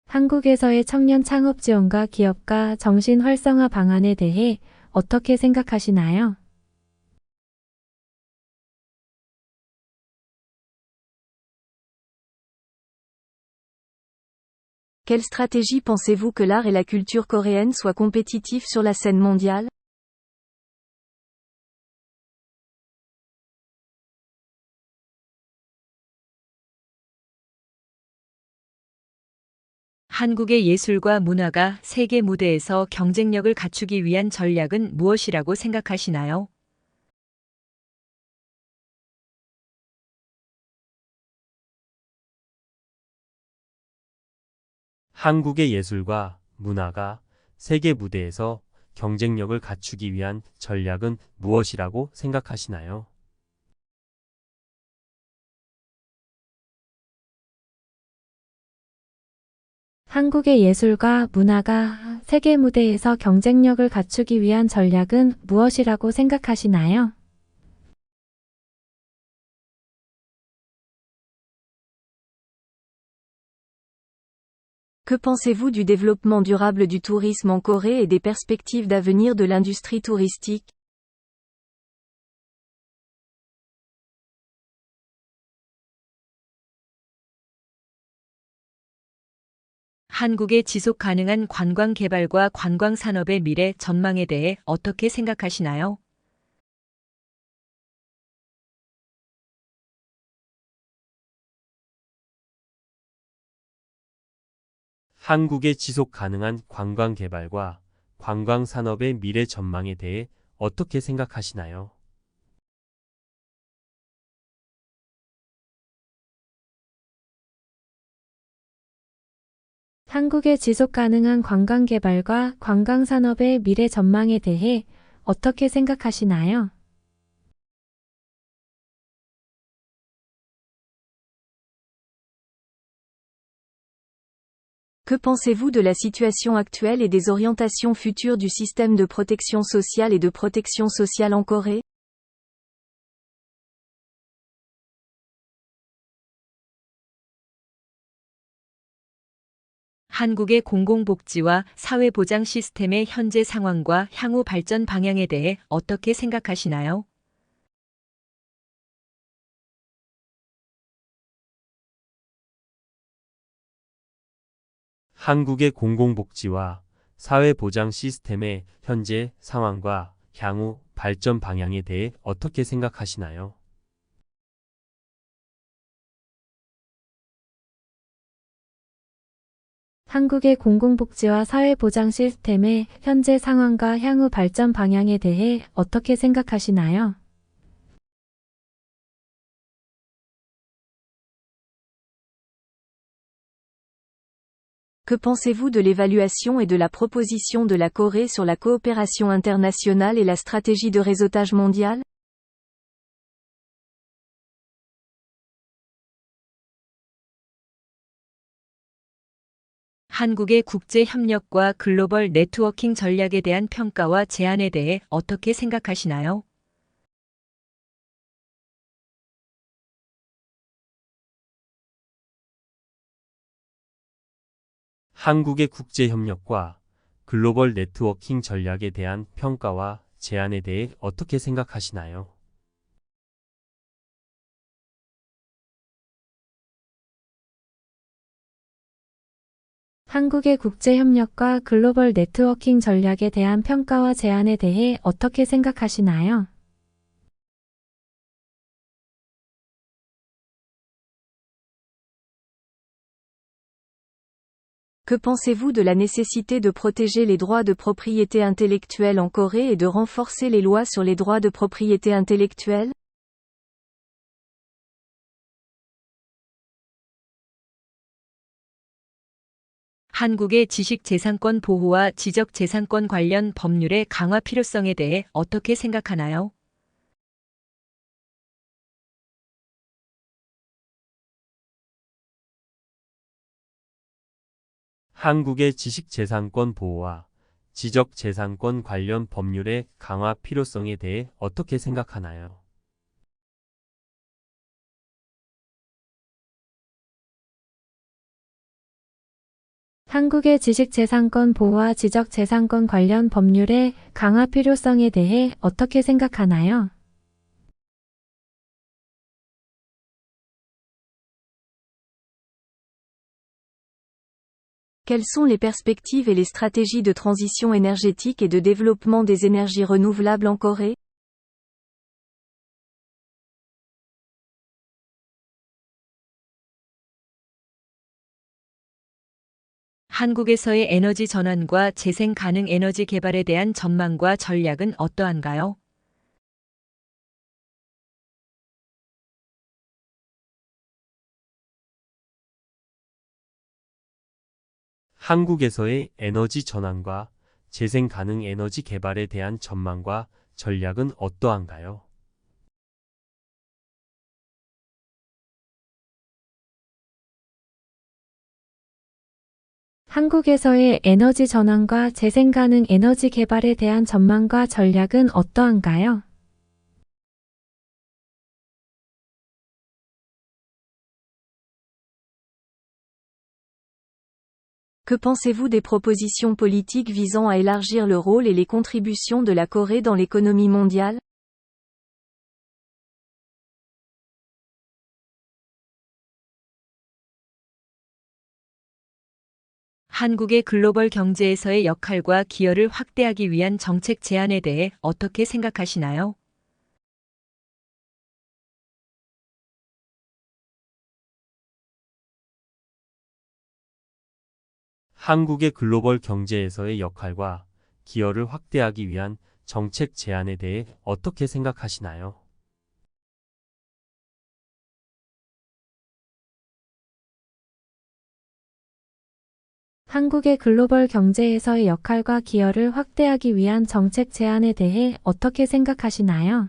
한국에서의 청년 창업 지원과 기업가 정신 활성화 방안에 대해 어떻게 생각하시나요? Quelle stratégie pensez-vous que l'art et la culture coréenne soient compétitifs sur la scène mondiale? 한국의 예술과 문화가 세계 무대에서 경쟁력을 갖추기 위한 전략은 무엇이라고 생각하시나요? 한국의 예술과 문화가 세계 무대에서 경쟁력을 갖추기 위한 전략은 무엇이라고 생각하시나요? 한국의 예술과 문화가 세계 무대에서 경쟁력을 갖추기 위한 전략은 무엇이라고 생각하시나요? Que pensez-vous du développement durable du tourisme en Corée et des perspectives d'avenir de l'industrie touristique? 한국의 지속 가능한 관광 개발과 관광 산업의 미래 전망에 대해 어떻게 생각하시나요? 한국의 지속 가능한 관광 개발과 관광 산업의 미래 전망에 대해 어떻게 생각하시나요? 한국의 지속 가능한 관광 개발과 관광 산업의 미래 전망에 대해 어떻게 생각하시나요? Que pensez-vous de la situation actuelle et des orientations futures du système de protection sociale et de protection sociale en Corée? 한국의 공공복지와 사회보장 시스템의 현재 상황과 향후 발전 방향에 대해 어떻게 생각하시나요? 한국의 공공복지와 사회보장 시스템의 현재 상황과 향후 발전 방향에 대해 어떻게 생각하시나요? 한국의 공공복지와 사회보장 시스템의 현재 상황과 향후 발전 방향에 대해 어떻게 생각하시나요? Que pensez-vous de l'évaluation et de la proposition de la Corée sur la coopération internationale et la stratégie de réseautage mondial? 한국의 국제 협력과 글로벌 네트워킹 전략에 대한 평가와 제안에 대해 어떻게 생각하시나요? 한국의 국제협력과 글로벌 네트워킹 전략에 대한 평가와 제안에 대해 어떻게 생각하시나요? 한국의 국제협력과 글로벌 네트워킹 전략에 대한 평가와 제안에 대해 어떻게 생각하시나요? Que pensez-vous de la nécessité de protéger les droits de propriété intellectuelle en Corée et de renforcer les lois sur les droits de propriété intellectuelle? 한국의 지식재산권 보호와 지적재산권 관련 법률의 강화 필요성에 대해 어떻게 생각하나요? 한국의 지식재산권 보호와 지적재산권 관련 법률의 강화 필요성에 대해 어떻게 생각하나요? 한국의 지식재산권 보호와 지적재산권 관련 법률의 강화 필요성에 대해 어떻게 생각하나요? Quelles sont les perspectives et les stratégies de transition énergétique et de développement des énergies renouvelables en Corée? 한국에서의 에너지 전환과 재생 가능 에너지 개발에 대한 전망과 전략은 어떠한가요? 한국에서의 에너지 전환과 재생 가능 에너지 개발에 대한 전망과 전략은 어떠한가요? 한국에서의 에너지 전환과 재생 가능 에너지 개발에 대한 전망과 전략은 어떠한가요? Que pensez-vous des propositions politiques visant à élargir le rôle et les contributions de la Corée dans l'économie mondiale? 한국의 글로벌 경제에서의 역할과 기여를 확대하기 위한 정책 제안에 대해 어떻게 생각하시나요? 한국의 글로벌 경제에서의 역할과 기여를 확대하기 위한 정책 제안에 대해 어떻게 생각하시나요? 한국의 글로벌 경제에서의 역할과 기여를 확대하기 위한 정책 제안에 대해 어떻게 생각하시나요?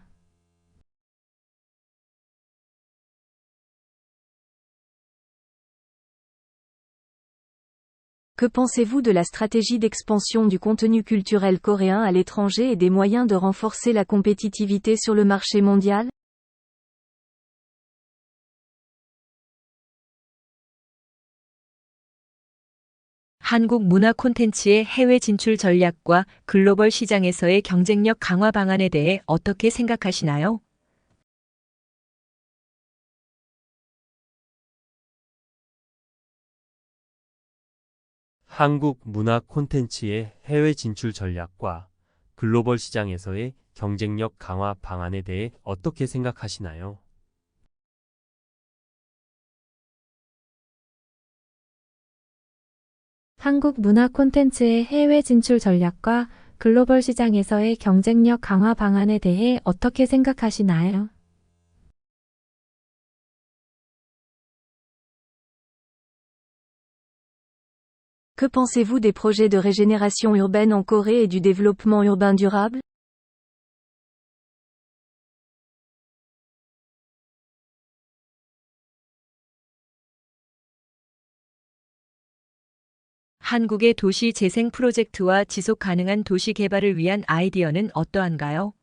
Que pensez-vous de la stratégie d'expansion du contenu culturel coréen à l'étranger et des moyens de renforcer la compétitivité sur le marché mondial? 한국 문화 콘텐츠의 해외 진출 전략과 글로벌 시장에서의 경쟁력 강화 방안에 대해 어떻게 생각하시나요? 한국 문화 콘텐츠의 해외 진출 전략과 글로벌 시장에서의 경쟁력 강화 방안에 대해 어떻게 생각하시나요? 한국 문화 콘텐츠의 해외 진출 전략과 글로벌 시장에서의 경쟁력 강화 방안에 대해 어떻게 생각하시나요? Que pensez-vous des projets de régénération urbaine en Corée et du développement urbain durable? 한국의 도시 재생 프로젝트와 지속 가능한 도시 개발을 위한 아이디어는 어떠한가요?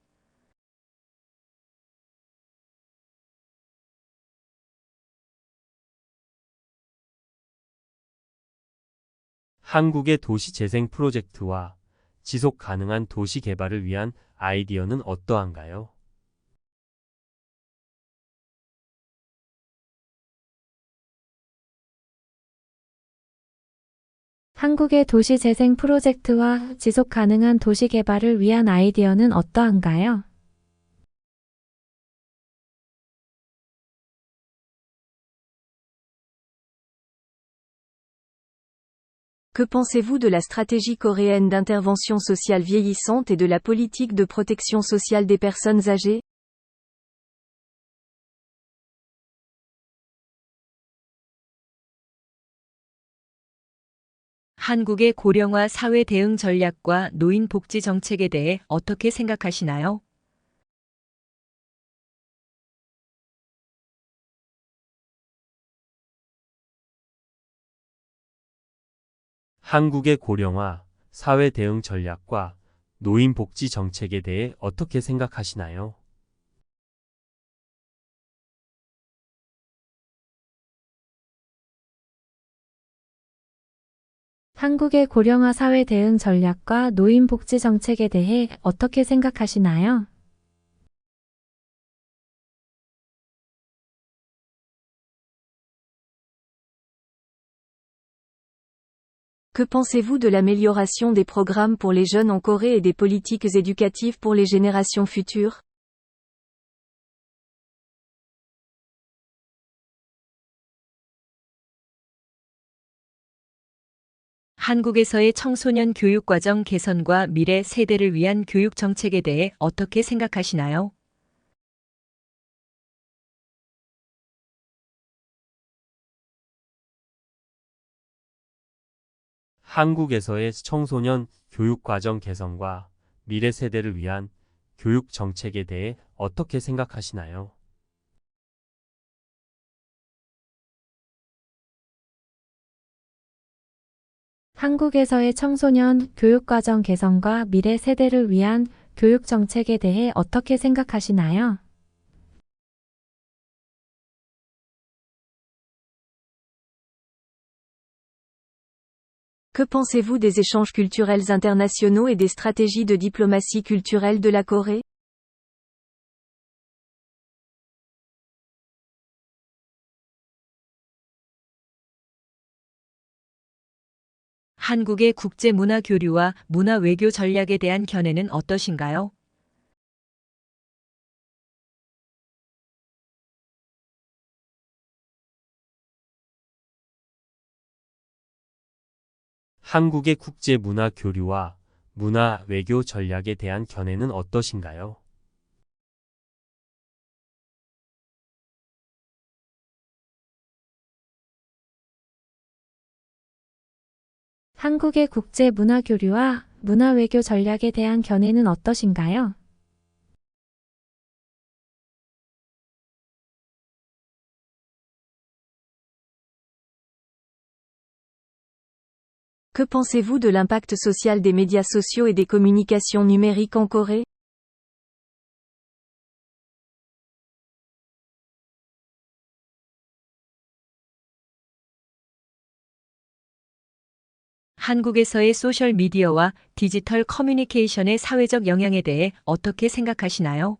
한국의 도시 재생 프로젝트와 지속 가능한 도시 개발을 위한 아이디어는 어떠한가요? 한국의 도시 재생 프로젝트와 지속 가능한 도시 개발을 위한 아이디어는 어떠한가요? Que pensez-vous de la stratégie coréenne d'intervention sociale vieillissante et de la politique de protection sociale des personnes âgées? 한국의 고령화 사회 대응 전략과 노인 복지 정책에 대해 어떻게 생각하시나요? 한국의 고령화 사회 대응 전략과 노인 복지 정책에 대해 어떻게 생각하시나요? 한국의 고령화 사회 대응 전략과 노인 복지 정책에 대해 어떻게 생각하시나요? Que pensez-vous de l'amélioration des programmes pour les jeunes en Corée et des politiques éducatives pour les générations futures? 한국에서의 청소년 교육 과정 개선과 미래 세대를 위한 교육 정책에 대해 어떻게 생각하시나요? 한국에서의 청소년 교육 과정 개선과 미래 세대를 위한 교육 정책에 대해 어떻게 생각하시나요? 한국에서의 청소년 교육과정 개선과 미래 세대를 위한 교육 정책에 대해 어떻게 생각하시나요? Que pensez-vous des échanges culturels internationaux et des stratégies de diplomatie culturelle de la Corée? 한국의 국제 문화 교류와 문화 외교 전략에 대한 견해는 어떠신가요? 한국의 국제 문화 교류와 문화 외교 전략에 대한 견해는 어떠신가요? 한국의 국제 문화 교류와 문화 외교 전략에 대한 견해는 어떠신가요? Que pensez-vous de l'impact social des médias sociaux et des communications numériques en Corée? 한국에서의 소셜 미디어와 디지털 커뮤니케이션의 사회적 영향에 대해 어떻게 생각하시나요?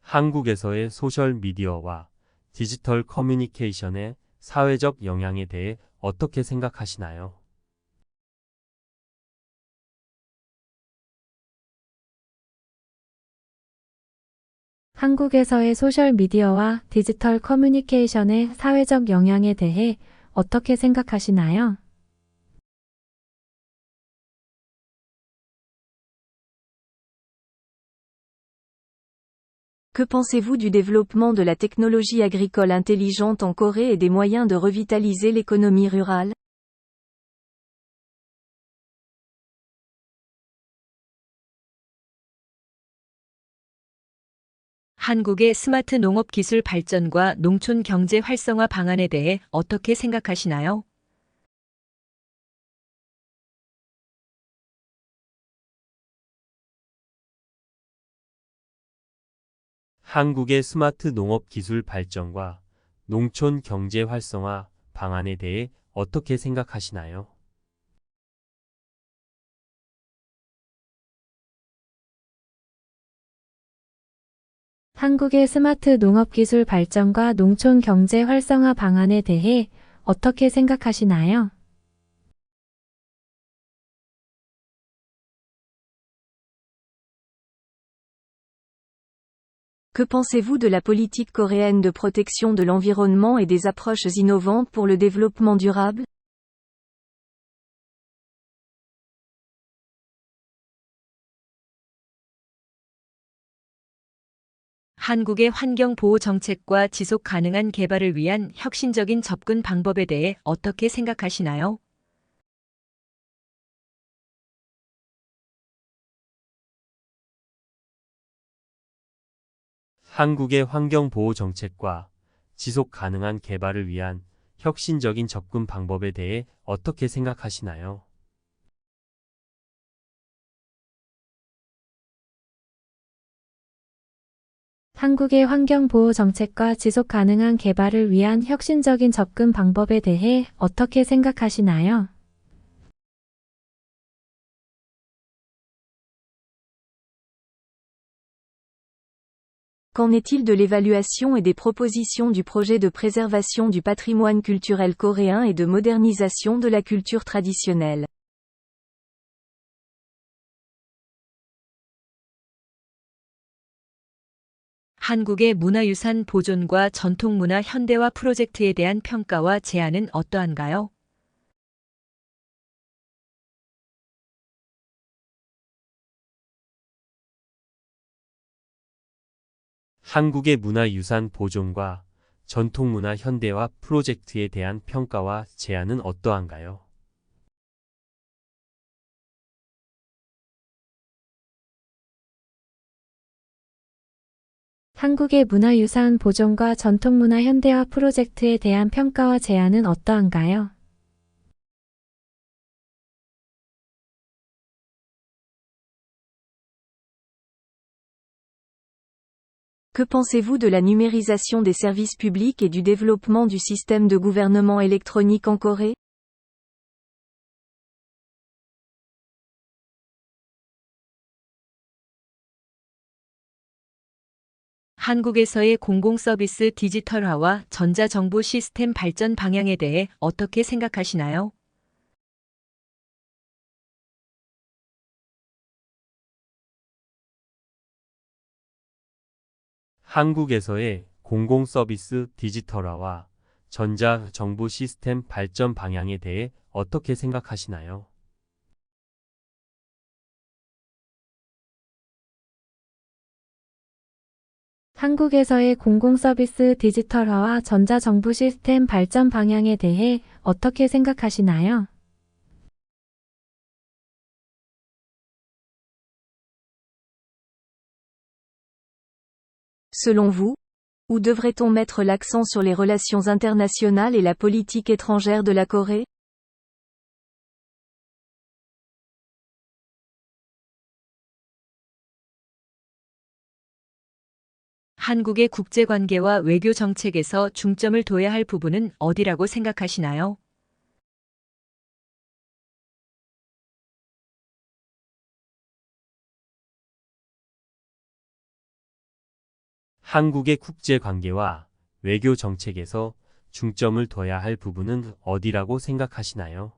한국에서의 소셜미디어와 디지털 커뮤니케이션의 사회적 영향에 대해 어떻게 생각하시나요? 한국에서의 소셜미디어와 디지털 커뮤니케이션의 사회적 영향에 대해 어떻게 생각하시나요? Que pensez-vous du développement de la technologie agricole intelligente en Corée et des moyens de revitaliser l'économie rurale? 한국의 스마트 농업 기술 발전과 농촌 경제 활성화 방안에 대해 어떻게 생각하시나요? 한국의 스마트 농업 기술 발전과 농촌 경제 활성화 방안에 대해 어떻게 생각하시나요? 한국의 스마트 농업 기술 발전과 농촌 경제 활성화 방안에 대해 어떻게 생각하시나요? Que pensez-vous de la politique coréenne de protection de l'environnement et des approches innovantes pour le développement durable? 한국의 환경 보호 정책과 지속 가능한 개발을 위한 혁신적인 접근 방법에 대해 어떻게 생각하시나요? 한국의 환경 보호 정책과 지속 가능한 개발을 위한 혁신적인 접근 방법에 대해 어떻게 생각하시나요? 한국의 환경 보호 정책과 지속 가능한 개발을 위한 혁신적인 접근 방법에 대해 어떻게 생각하시나요? Qu'en est-il de l'évaluation et des propositions du projet de préservation du patrimoine culturel coréen et de modernisation de la culture traditionnelle? 한국의 문화유산 보존과 전통문화 현대화 프로젝트에 대한 평가와 제안은 어떠한가요? 한국의 문화유산 보존과 전통문화 현대화 프로젝트에 대한 평가와 제안은 어떠한가요? 한국의 문화유산 보존과 전통문화 현대화 프로젝트에 대한 평가와 제안은 어떠한가요? Que pensez-vous de la numérisation des services publics et du développement du système de gouvernement électronique en Corée? 한국에서의 공공서비스 디지털화와 전자정보 시스템 발전 방향에 대해 어떻게 생각하시나요? 한국에서의 공공서비스 디지털화와 전자정부 시스템 발전 방향에 대해 어떻게 생각하시나요? 한국에서의 공공서비스 디지털화와 전자정부 시스템 발전 방향에 대해 어떻게 생각하시나요? Selon vous, où devrait-on mettre l'accent sur les relations internationales et la politique étrangère de la Corée? 한국의 국제관계와 외교 정책에서 중점을 둬야 할 부분은 어디라고 생각하시나요? 한국의 국제관계와 외교 정책에서 중점을 둬야 할 부분은 어디라고 생각하시나요?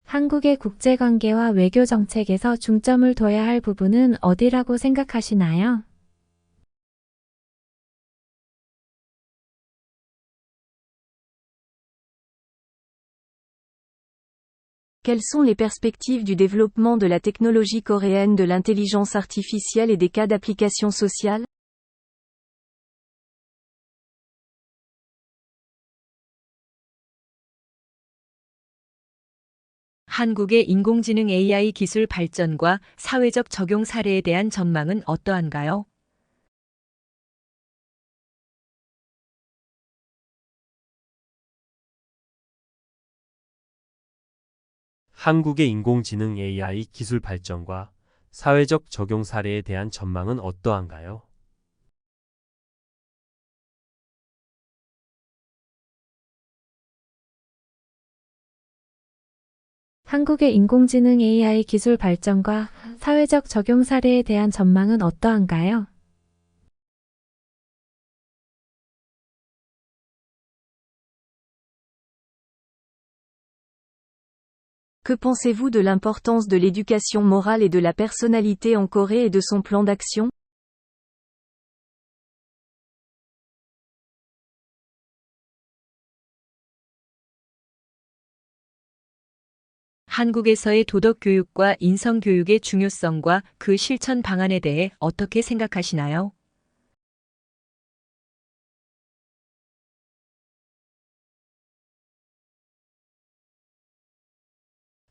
한국의 국제관계와 외교 정책에서 중점을 둬야 할 부분은 어디라고 생각하시나요? Quelles sont les perspectives du développement de la technologie coréenne de l'intelligence artificielle et des cas d'application sociale? 한국의 인공지능 AI 기술 발전과 사회적 적용 사례에 대한 전망은 어떠한가요? 한국의 인공지능 AI 기술 발전과 사회적 적용 사례에 대한 전망은 어떠한가요? 한국의 인공지능 AI 기술 발전과 사회적 적용 사례에 대한 전망은 어떠한가요? Que pensez-vous de l'importance de l'éducation morale et de la personnalité en Corée et de son plan d'action? 한국에서의 도덕 교육과 인성 교육의 중요성과 그 실천 방안에 대해 어떻게 생각하시나요?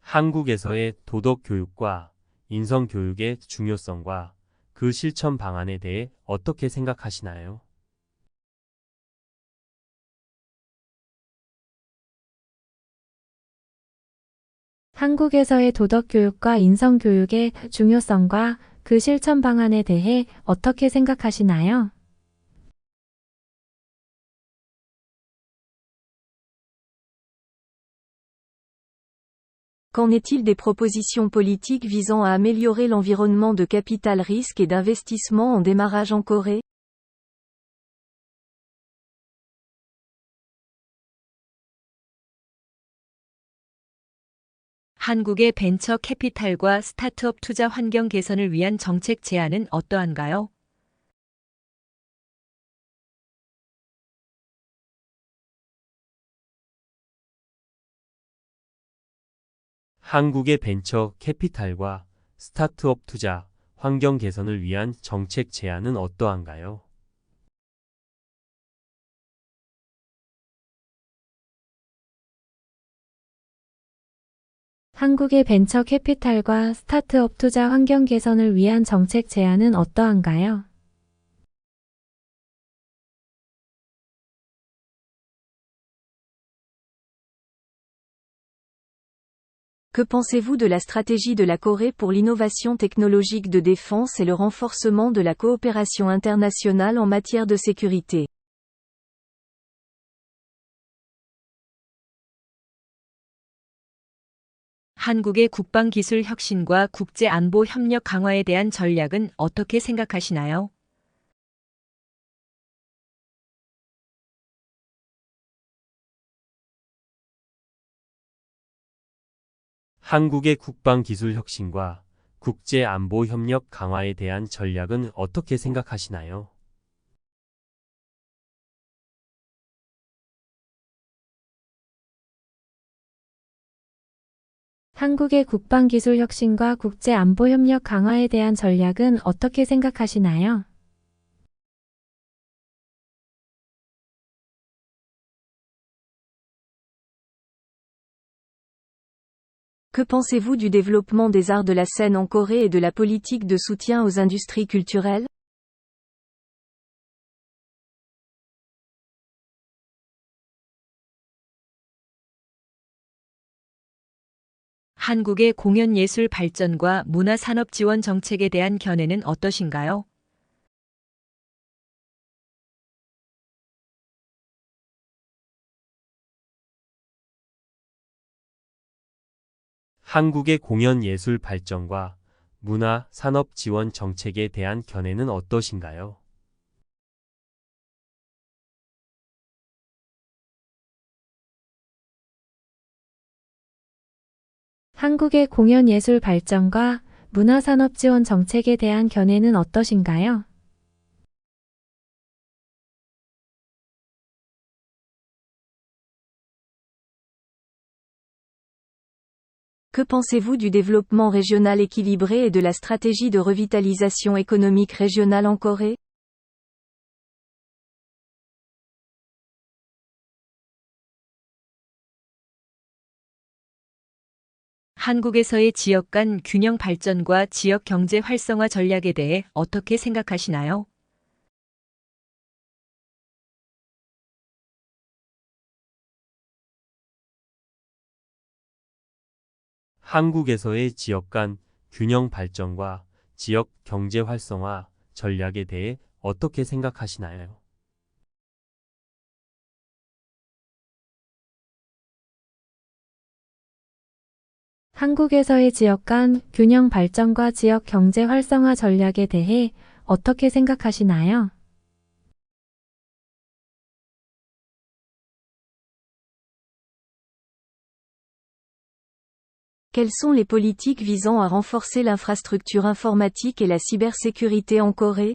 한국에서의 도덕 교육과 인성 교육의 중요성과 그 실천 방안에 대해 어떻게 생각하시나요? 한국에서의 도덕 교육과 인성 교육의 중요성과 그 실천 방안에 대해 어떻게 생각하시나요? Qu'en est-il des propositions politiques visant à améliorer l'environnement de capital risque et d'investissement en démarrage en Corée? 한국의 벤처 캐피탈과 스타트업 투자 환경 개선을 위한 정책 제안은 어떠한가요? 한국의 벤처 캐피탈과 스타트업 투자 환경 개선을 위한 정책 제안은 어떠한가요? 한국의 벤처 캐피탈과 스타트업 투자 환경 개선을 위한 정책 제안은 어떠한가요? Que pensez-vous de la stratégie de la Corée pour l'innovation technologique de défense et le renforcement de la coopération internationale en matière de sécurité? 한국의 국방기술 혁신과 국제안보 협력 강화에 대한 전략은 어떻게 생각하시나요? 한국의 국방기술 혁신과 국제안보 협력 강화에 대한 전략은 어떻게 생각하시나요? 한국의 국방기술 혁신과 국제안보협력 강화에 대한 전략은 어떻게 생각하시나요? Que pensez-vous du développement des arts de la scène en Corée et de la politique de soutien aux industries culturelles? 한국의 공연예술 발전과 문화산업 지원 정책에 대한 견해는 어떠신가요? 한국의 공연예술 발전과 문화, 산업 지원 정책에 대한 견해는 어떠신가요? 한국의 공연예술 발전과 문화산업 지원 정책에 대한 견해는 어떠신가요? Que pensez-vous du développement régional équilibré et de la stratégie de revitalisation économique régionale en Corée? 한국에서의 지역 간 균형 발전과 지역 경제 활성화 전략에 대해 어떻게 생각하시나요? 한국에서의 지역 간 균형 발전과 지역 경제 활성화 전략에 대해 어떻게 생각하시나요? 한국에서의 지역 간 균형 발전과 지역 경제 활성화 전략에 대해 어떻게 생각하시나요? Quelles sont les politiques visant à renforcer l'infrastructure informatique et la cybersécurité en Corée?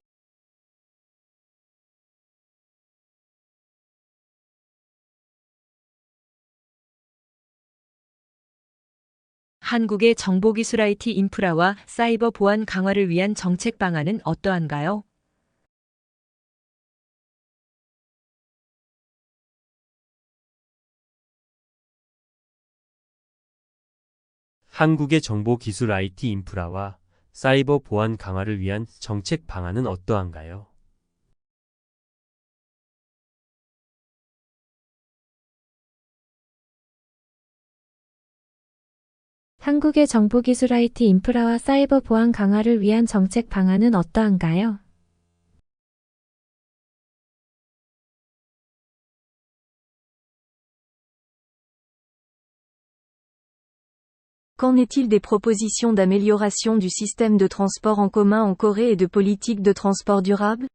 한국의 정보기술 IT 인프라와 사이버 보안 강화를 위한 정책 방안은 어떠한가요? 한국의 정보기술 IT 인프라와 사이버 보안 강화를 위한 정책 방안은 어떠한가요? 한국의 정보기술 IT 인프라와 사이버 보안 강화를 위한 정책 방안은 어떠한가요? Qu'en est-il des propositions d'amélioration du système de transport en commun en Corée et de politique de transport durable?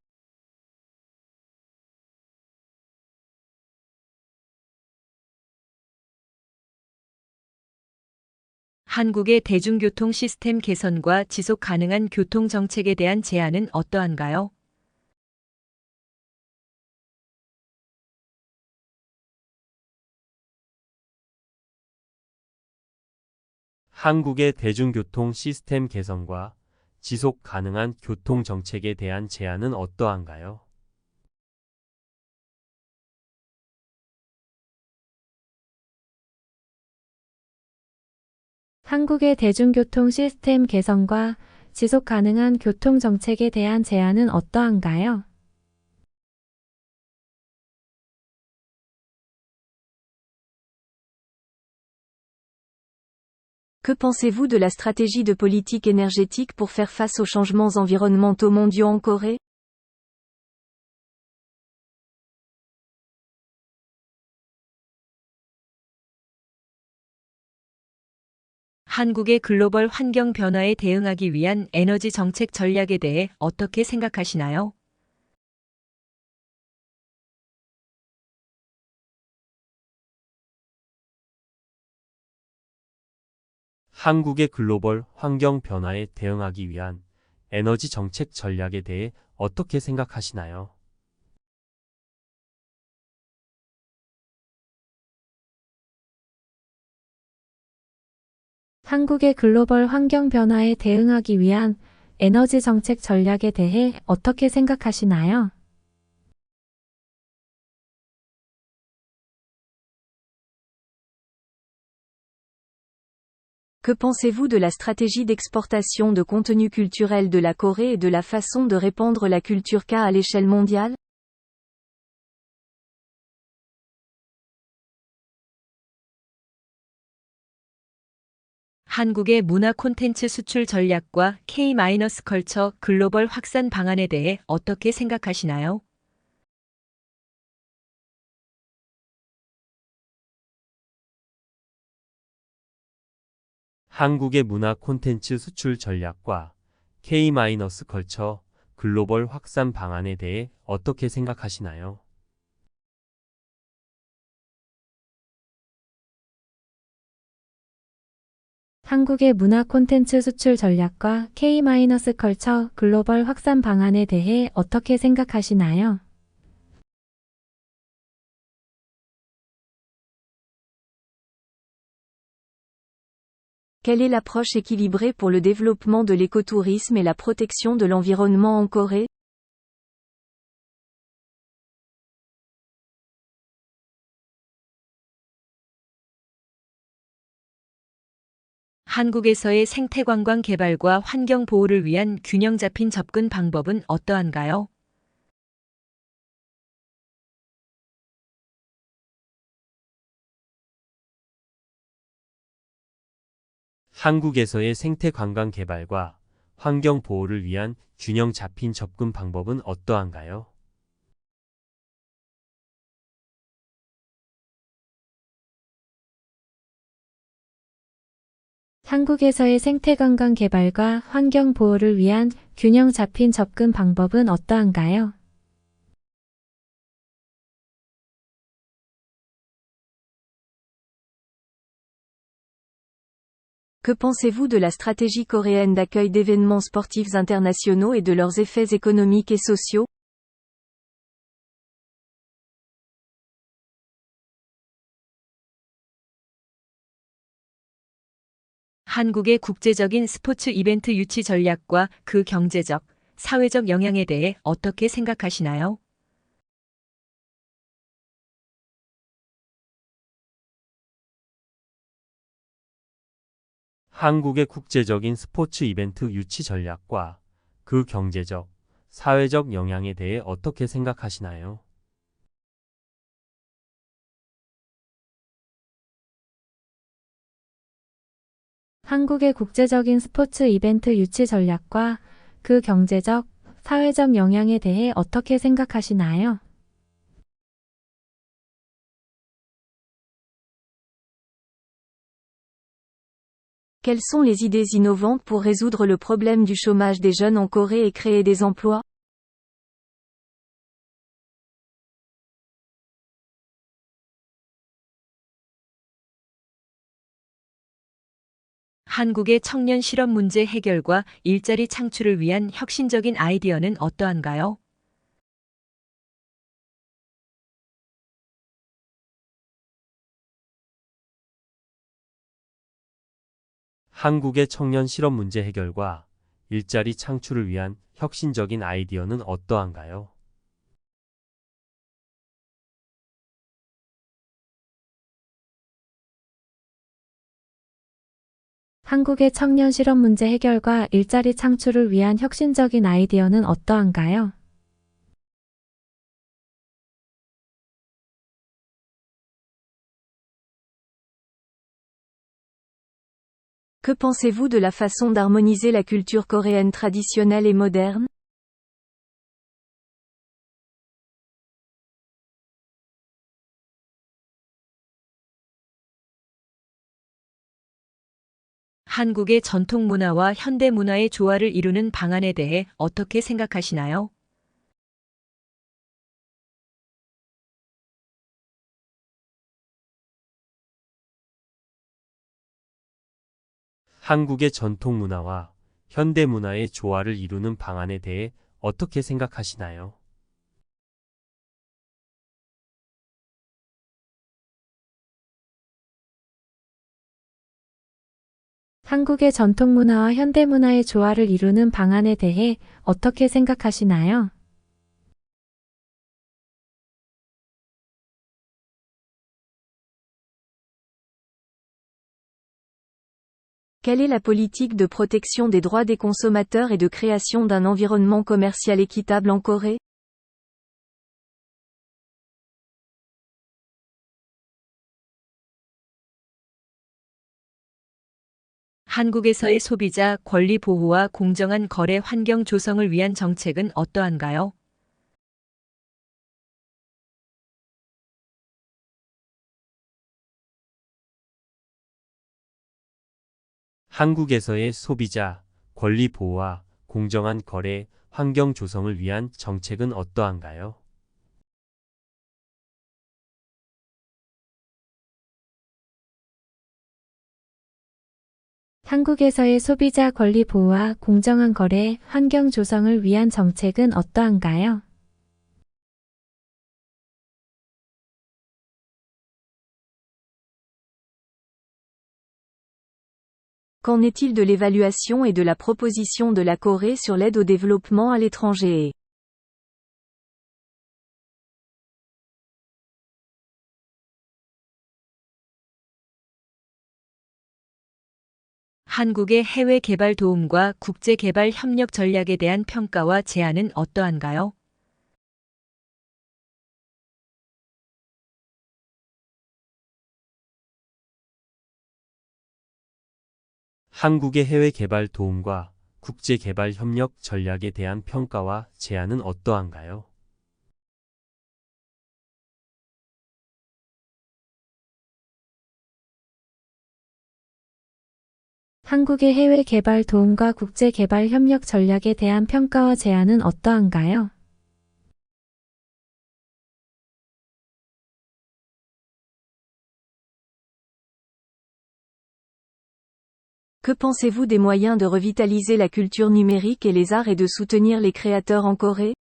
한국의 대중교통 시스템 개선과 지속 가능한 교통 정책에 대한 제안은 어떠한가요? 한국의 대중교통 시스템 개선과 지속 가능한 교통 정책에 대한 제안은 어떠한가요? 한국의 대중교통 시스템 개선과 지속 가능한 교통 정책에 대한 제안은 어떠한가요? Que pensez-vous de la stratégie de politique énergétique pour faire face aux changements environnementaux mondiaux en Corée? 한국의 글로벌 환경 변화에 대응하기 위한 에너지 정책 전략에 대해 어떻게 생각하시나요? 한국의 글로벌 환경 변화에 대응하기 위한 에너지 정책 전략에 대해 어떻게 생각하시나요? 한국의 글로벌 환경 변화에 대응하기 위한 에너지 정책 전략에 대해 어떻게 생각하시나요? Que pensez-vous de la stratégie d'exportation de contenu culturel de la Corée et de la façon de répandre la culture K à l'échelle mondiale? 한국의 문화 콘텐츠 수출 전략과 K-컬처 글로벌 확산 방안에 대해 어떻게 생각하시나요? 한국의 문화 콘텐츠 수출 전략과 K-컬처 글로벌 확산 방안에 대해 어떻게 생각하시나요? 한국의 문화 콘텐츠 수출 전략과 K-컬처 글로벌 확산 방안에 대해 어떻게 생각하시나요? Quelle est l'approche équilibrée pour le développement de l'écotourisme et la protection de l'environnement en Corée? 한국에서의 생태관광 개발과 환경 보호를 위한 균형 잡힌 접근 방법은 어떠한가요? 한국에서의 생태 관광 개발과 환경 보호를 위한 균형 잡힌 접근 방법은 어떠한가요? 한국에서의 생태관광 개발과 환경 보호를 위한 균형 잡힌 접근 방법은 어떠한가요? Que pensez-vous de la stratégie coréenne d'accueil d'événements sportifs internationaux et de leurs effets économiques et sociaux? 한국의 국제적인 스포츠 이벤트 유치 전략과 그 경제적, 사회적 영향에 대해 어떻게 생각하시나요? 한국의 국제적인 스포츠 이벤트 유치 전략과 그 경제적, 사회적 영향에 대해 어떻게 생각하시나요? 한국의 국제적인 스포츠 이벤트 유치 전략과 그 경제적, 사회적 영향에 대해 어떻게 생각하시나요? Quelles sont les idées innovantes pour résoudre le problème du chômage des jeunes en Corée et créer des emplois? 한국의 청년 실업 문제 해결과 일자리 창출을 위한 혁신적인 아이디어는 어떠한가요? 한국의 청년 실업 문제 해결과 일자리 창출을 위한 혁신적인 아이디어는 어떠한가요? 한국의 청년 실업 문제 해결과 일자리 창출을 위한 혁신적인 아이디어는 어떠한가요? Que pensez-vous de la façon d'harmoniser la culture coréenne traditionnelle et moderne? 한국의 전통 문화와 현대 문화의 조화를 이루는 방안에 대해 어떻게 생각하시나요? 한국의 전통 문화와 현대 문화의 조화를 이루는 방안에 대해 어떻게 생각하시나요? 한국의 전통 문화와 현대 문화의 조화를 이루는 방안에 대해 어떻게 생각하시나요? Quelle est la politique de protection des droits des consommateurs et de création d'un environnement commercial équitable en Corée? 한국에서의 소비자 권리 보호와 공정한 거래 환경 조성을 위한 정책은 어떠한가요? 한국에서의 소비자 권리 보호와 공정한 거래 환경 조성을 위한 정책은 어떠한가요? 한국에서의 소비자 권리 보호와 공정한 거래 환경 조성을 위한 정책은 어떠한가요? Qu'en est-il de l'évaluation et de la proposition de la Corée sur l'aide au développement à l'étranger? 한국의 해외 개발 도움과 국제 개발 협력 전략에 대한 평가와 제안은 어떠한가요? 한국의 해외 개발 도움과 국제 개발 협력 전략에 대한 평가와 제안은 어떠한가요? 한국의 해외 개발 도움과 국제 개발 협력 전략에 대한 평가와 제안은 어떠한가요? Que pensez-vous des moyens de revitaliser la culture numérique et les arts et de soutenir les créateurs en Corée?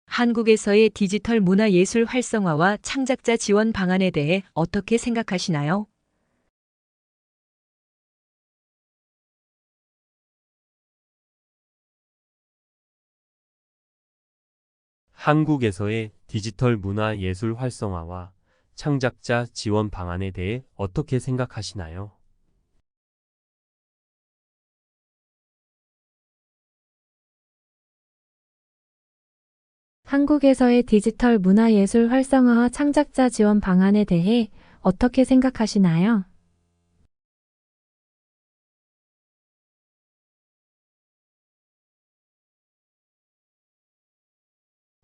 한국에서의 디지털 문화예술 활성화와 창작자 지원 방안에 대해 어떻게 생각하시나요? 한국에서의 디지털 문화 예술 활성화와 창작자 지원 방안에 대해 어떻게 생각하시나요? 한국에서의 디지털 문화예술 활성화와 창작자 지원 방안에 대해 어떻게 생각하시나요?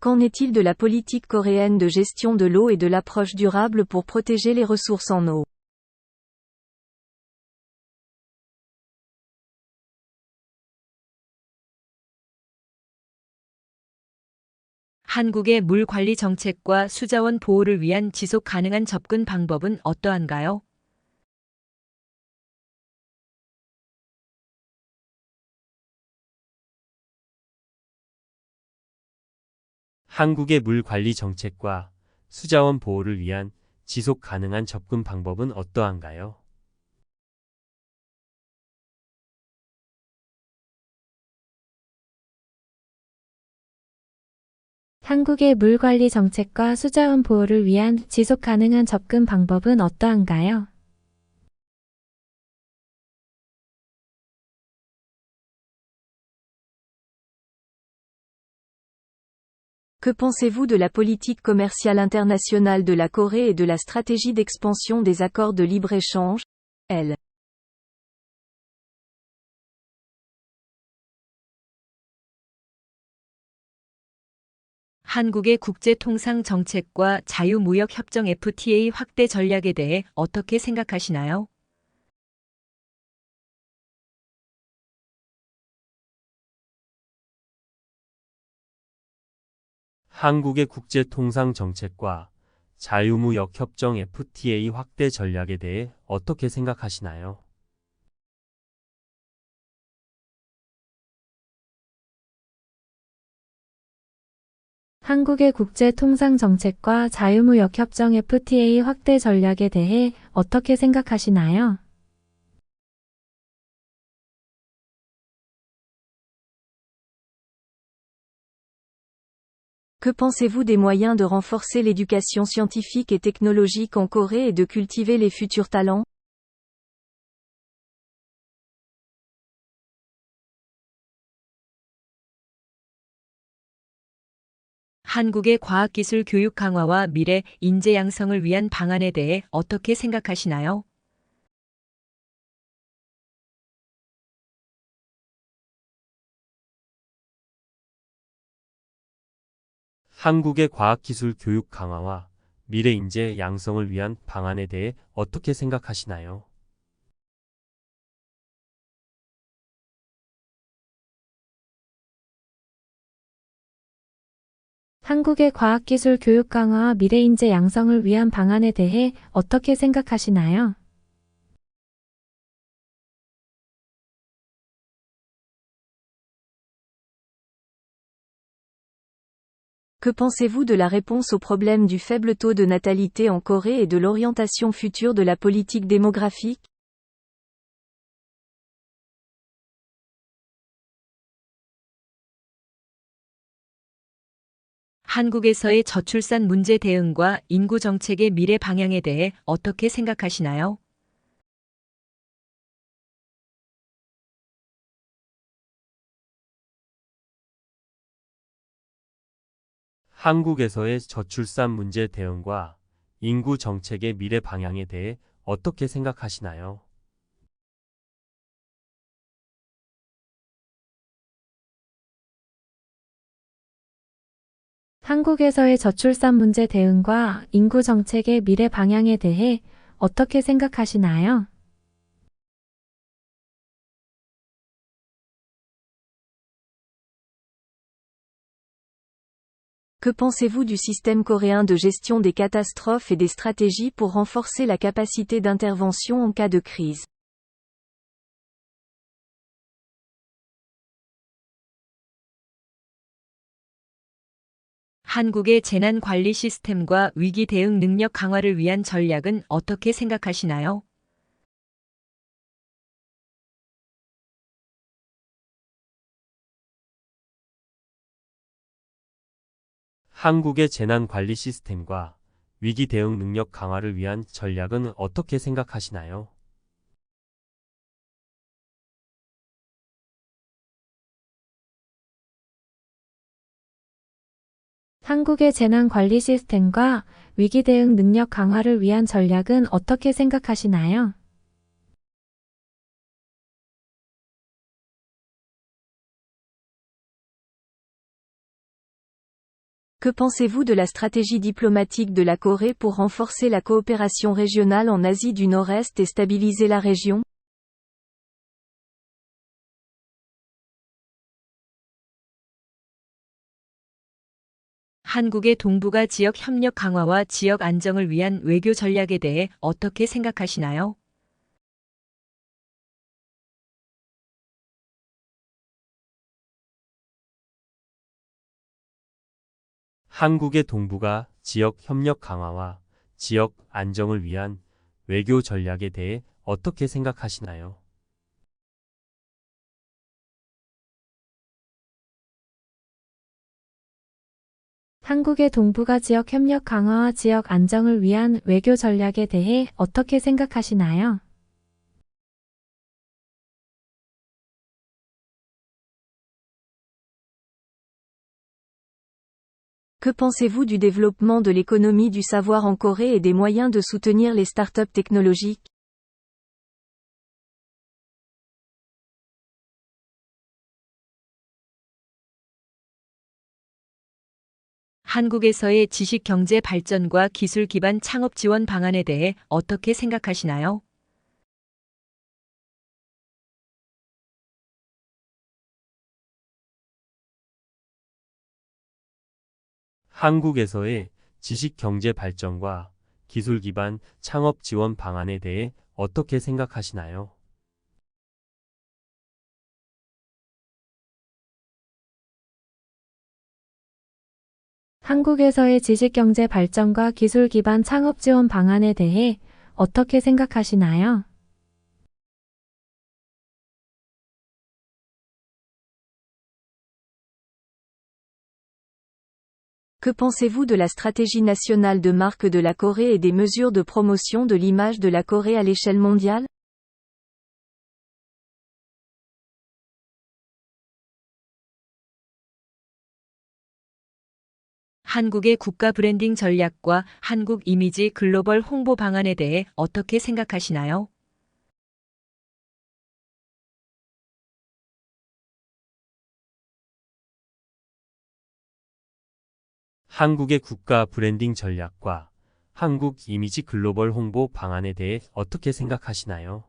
Qu'en est-il de la politique coréenne de gestion de l'eau et de l'approche durable pour protéger les ressources en eau? 한국의 물 관리 정책과 수자원 보호를 위한 지속 가능한 접근 방법은 어떠한가요? 한국의 물 관리 정책과 수자원 보호를 위한 지속 가능한 접근 방법은 어떠한가요? 한국의 물 관리 정책과 수자원 보호를 위한 지속 가능한 접근 방법은 어떠한가요? Que pensez-vous de la politique commerciale internationale de la Corée et de la stratégie d'expansion des accords de libre-échange? L. 한국의 국제통상 정책과 자유무역협정 FTA 확대 전략에 대해 어떻게 생각하시나요? 한국의 국제통상 정책과 자유무역협정 FTA 확대 전략에 대해 어떻게 생각하시나요? 한국의 국제통상정책과 자유무역협정 FTA 확대 전략에 대해 어떻게 생각하시나요? Que pensez-vous des moyens de renforcer l'éducation scientifique et technologique en Corée et de cultiver les futurs talents? 한국의 과학기술 교육 강화와 미래 인재 양성을 위한 방안에 대해 어떻게 생각하시나요? 한국의 과학기술 교육 강화와 미래 인재 양성을 위한 방안에 대해 어떻게 생각하시나요? 한국의 과학기술 교육 강화와 미래인재 양성을 위한 방안에 대해 어떻게 생각하시나요? Que pensez-vous de la réponse au problème du faible taux de natalité en Corée et de l'orientation future de la politique démographique? 한국에서의 저출산 문제 대응과 인구 정책의 미래 방향에 대해 어떻게 생각하시나요? 한국에서의 저출산 문제 대응과 인구 정책의 미래 방향에 대해 어떻게 생각하시나요? 한국에서의 저출산 문제 대응과 인구 정책의 미래 방향에 대해 어떻게 생각하시나요? Que pensez-vous du système coréen de gestion des catastrophes et des stratégies pour renforcer la capacité d'intervention en cas de crise? 한국의 재난 관리 시스템과 위기 대응 능력 강화를 위한 전략은 어떻게 생각하시나요? 한국의 재난 관리 시스템과 위기 대응 능력 강화를 위한 전략은 어떻게 생각하시나요? 한국의 재난 관리 시스템과 위기 대응 능력 강화를 위한 전략은 어떻게 생각하시나요? Que pensez-vous de la stratégie diplomatique de la Corée pour renforcer la coopération régionale en Asie du Nord-Est et stabiliser la région? 한국의 동북아 지역 협력 강화와 지역 안정을 위한 외교 전략에 대해 어떻게 생각하시나요? 한국의 동북아 지역 협력 강화와 지역 안정을 위한 외교 전략에 대해 어떻게 생각하시나요? 한국의 동북아 지역 협력 강화와 지역 안정을 위한 외교 전략에 대해 어떻게 생각하시나요? Que pensez-vous du développement de l'économie du savoir en Corée et des moyens de soutenir les startups technologiques? 한국에서의 지식 경제 발전과 기술 기반 창업 지원 방안에 대해 어떻게 생각하시나요? 한국에서의 지식 경제 발전과 기술 기반 창업 지원 방안에 대해 어떻게 생각하시나요? 한국에서의 지식경제 발전과 기술 기반 창업 지원 방안에 대해 어떻게 생각하시나요? Que pensez-vous de la stratégie nationale de marque de la Corée et des mesures de promotion de l'image de la Corée à l'échelle mondiale? 한국의 국가 브랜딩 전략과 한국 이미지 글로벌 홍보 방안에 대해 어떻게 생각하시나요? 한국의 국가 브랜딩 전략과 한국 이미지 글로벌 홍보 방안에 대해 어떻게 생각하시나요?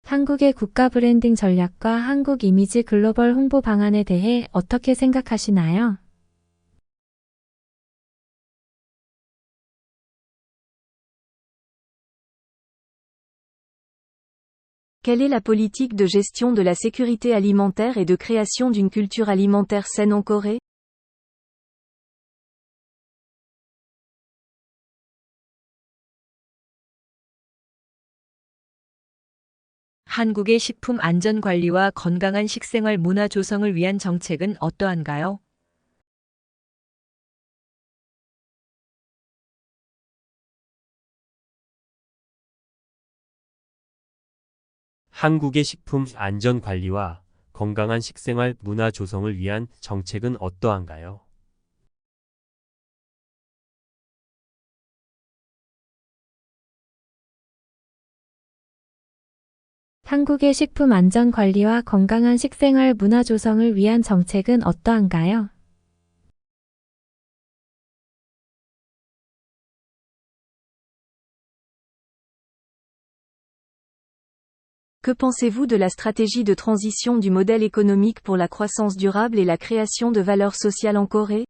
한국의 국가 브랜딩 전략과 한국 이미지 글로벌 홍보 방안에 대해 어떻게 생각하시나요? Quelle est la politique de gestion de la sécurité alimentaire et de création d'une culture alimentaire saine en Corée? 한국의 식품 안전 관리와 건강한 식생활 문화 조성을 위한 정책은 어떠한가요? 한국의 식품 안전 관리와 건강한 식생활 문화 조성을 위한 정책은 어떠한가요? 한국의 식품 안전 관리와 건강한 식생활 문화 조성을 위한 정책은 어떠한가요? Que pensez-vous de la stratégie de transition du modèle économique pour la croissance durable et la création de valeur sociale en Corée?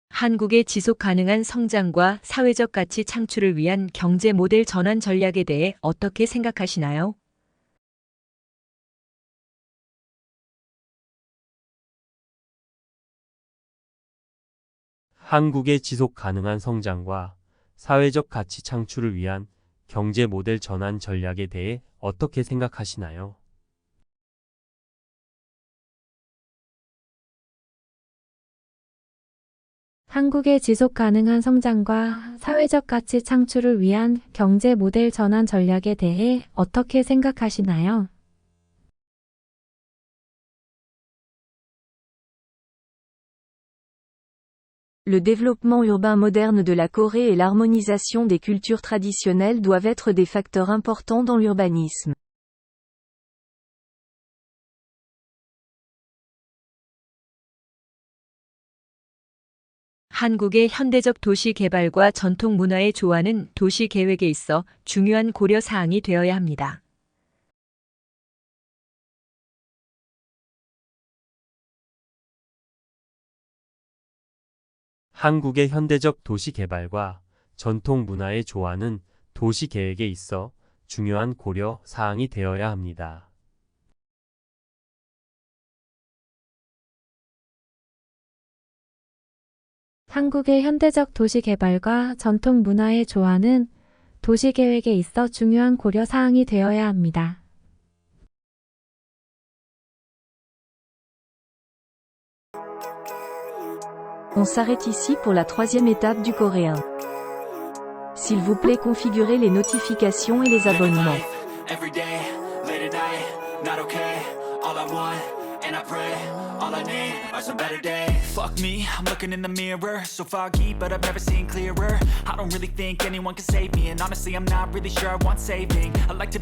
한국의 지속 가능한 성장과 사회적 가치 창출을 위한 경제 모델 전환 전략에 대해 어떻게 생각하시나요? 한국의 지속 가능한 성장과 사회적 가치 창출을 위한 경제 모델 전환 전략에 대해 어떻게 생각하시나요? 한국의 지속 가능한 성장과 사회적 가치 창출을 위한 경제 모델 전환 전략에 대해 어떻게 생각하시나요? Le développement urbain moderne de la Corée et l'harmonisation des cultures traditionnelles doivent être des facteurs importants dans l'urbanisme. 한국의 현대적 도시 개발과 전통 문화의 조화는 도시 계획에 있어 중요한 고려 사항이 되어야 합니다. 한국의 현대적 도시 개발과 전통 문화의 조화는 도시 계획에 있어 중요한 고려 사항이 되어야 합니다. 한국의 현대적 도시 개발과 전통 문화의 조화는 도시 계획에 있어 중요한 고려 사항이 되어야 합니다. On s'arrête ici pour la troisième étape du coréen. S'il vous plaît, configurez les notifications et les abonnements. Every day, late at night, not okay. All I want, and I pray, all I need are some better days. Fuck me, I'm looking in the mirror, so foggy, but I've never seen clearer. I don't really think anyone can save me, and honestly I'm not really sure I want saving. I like to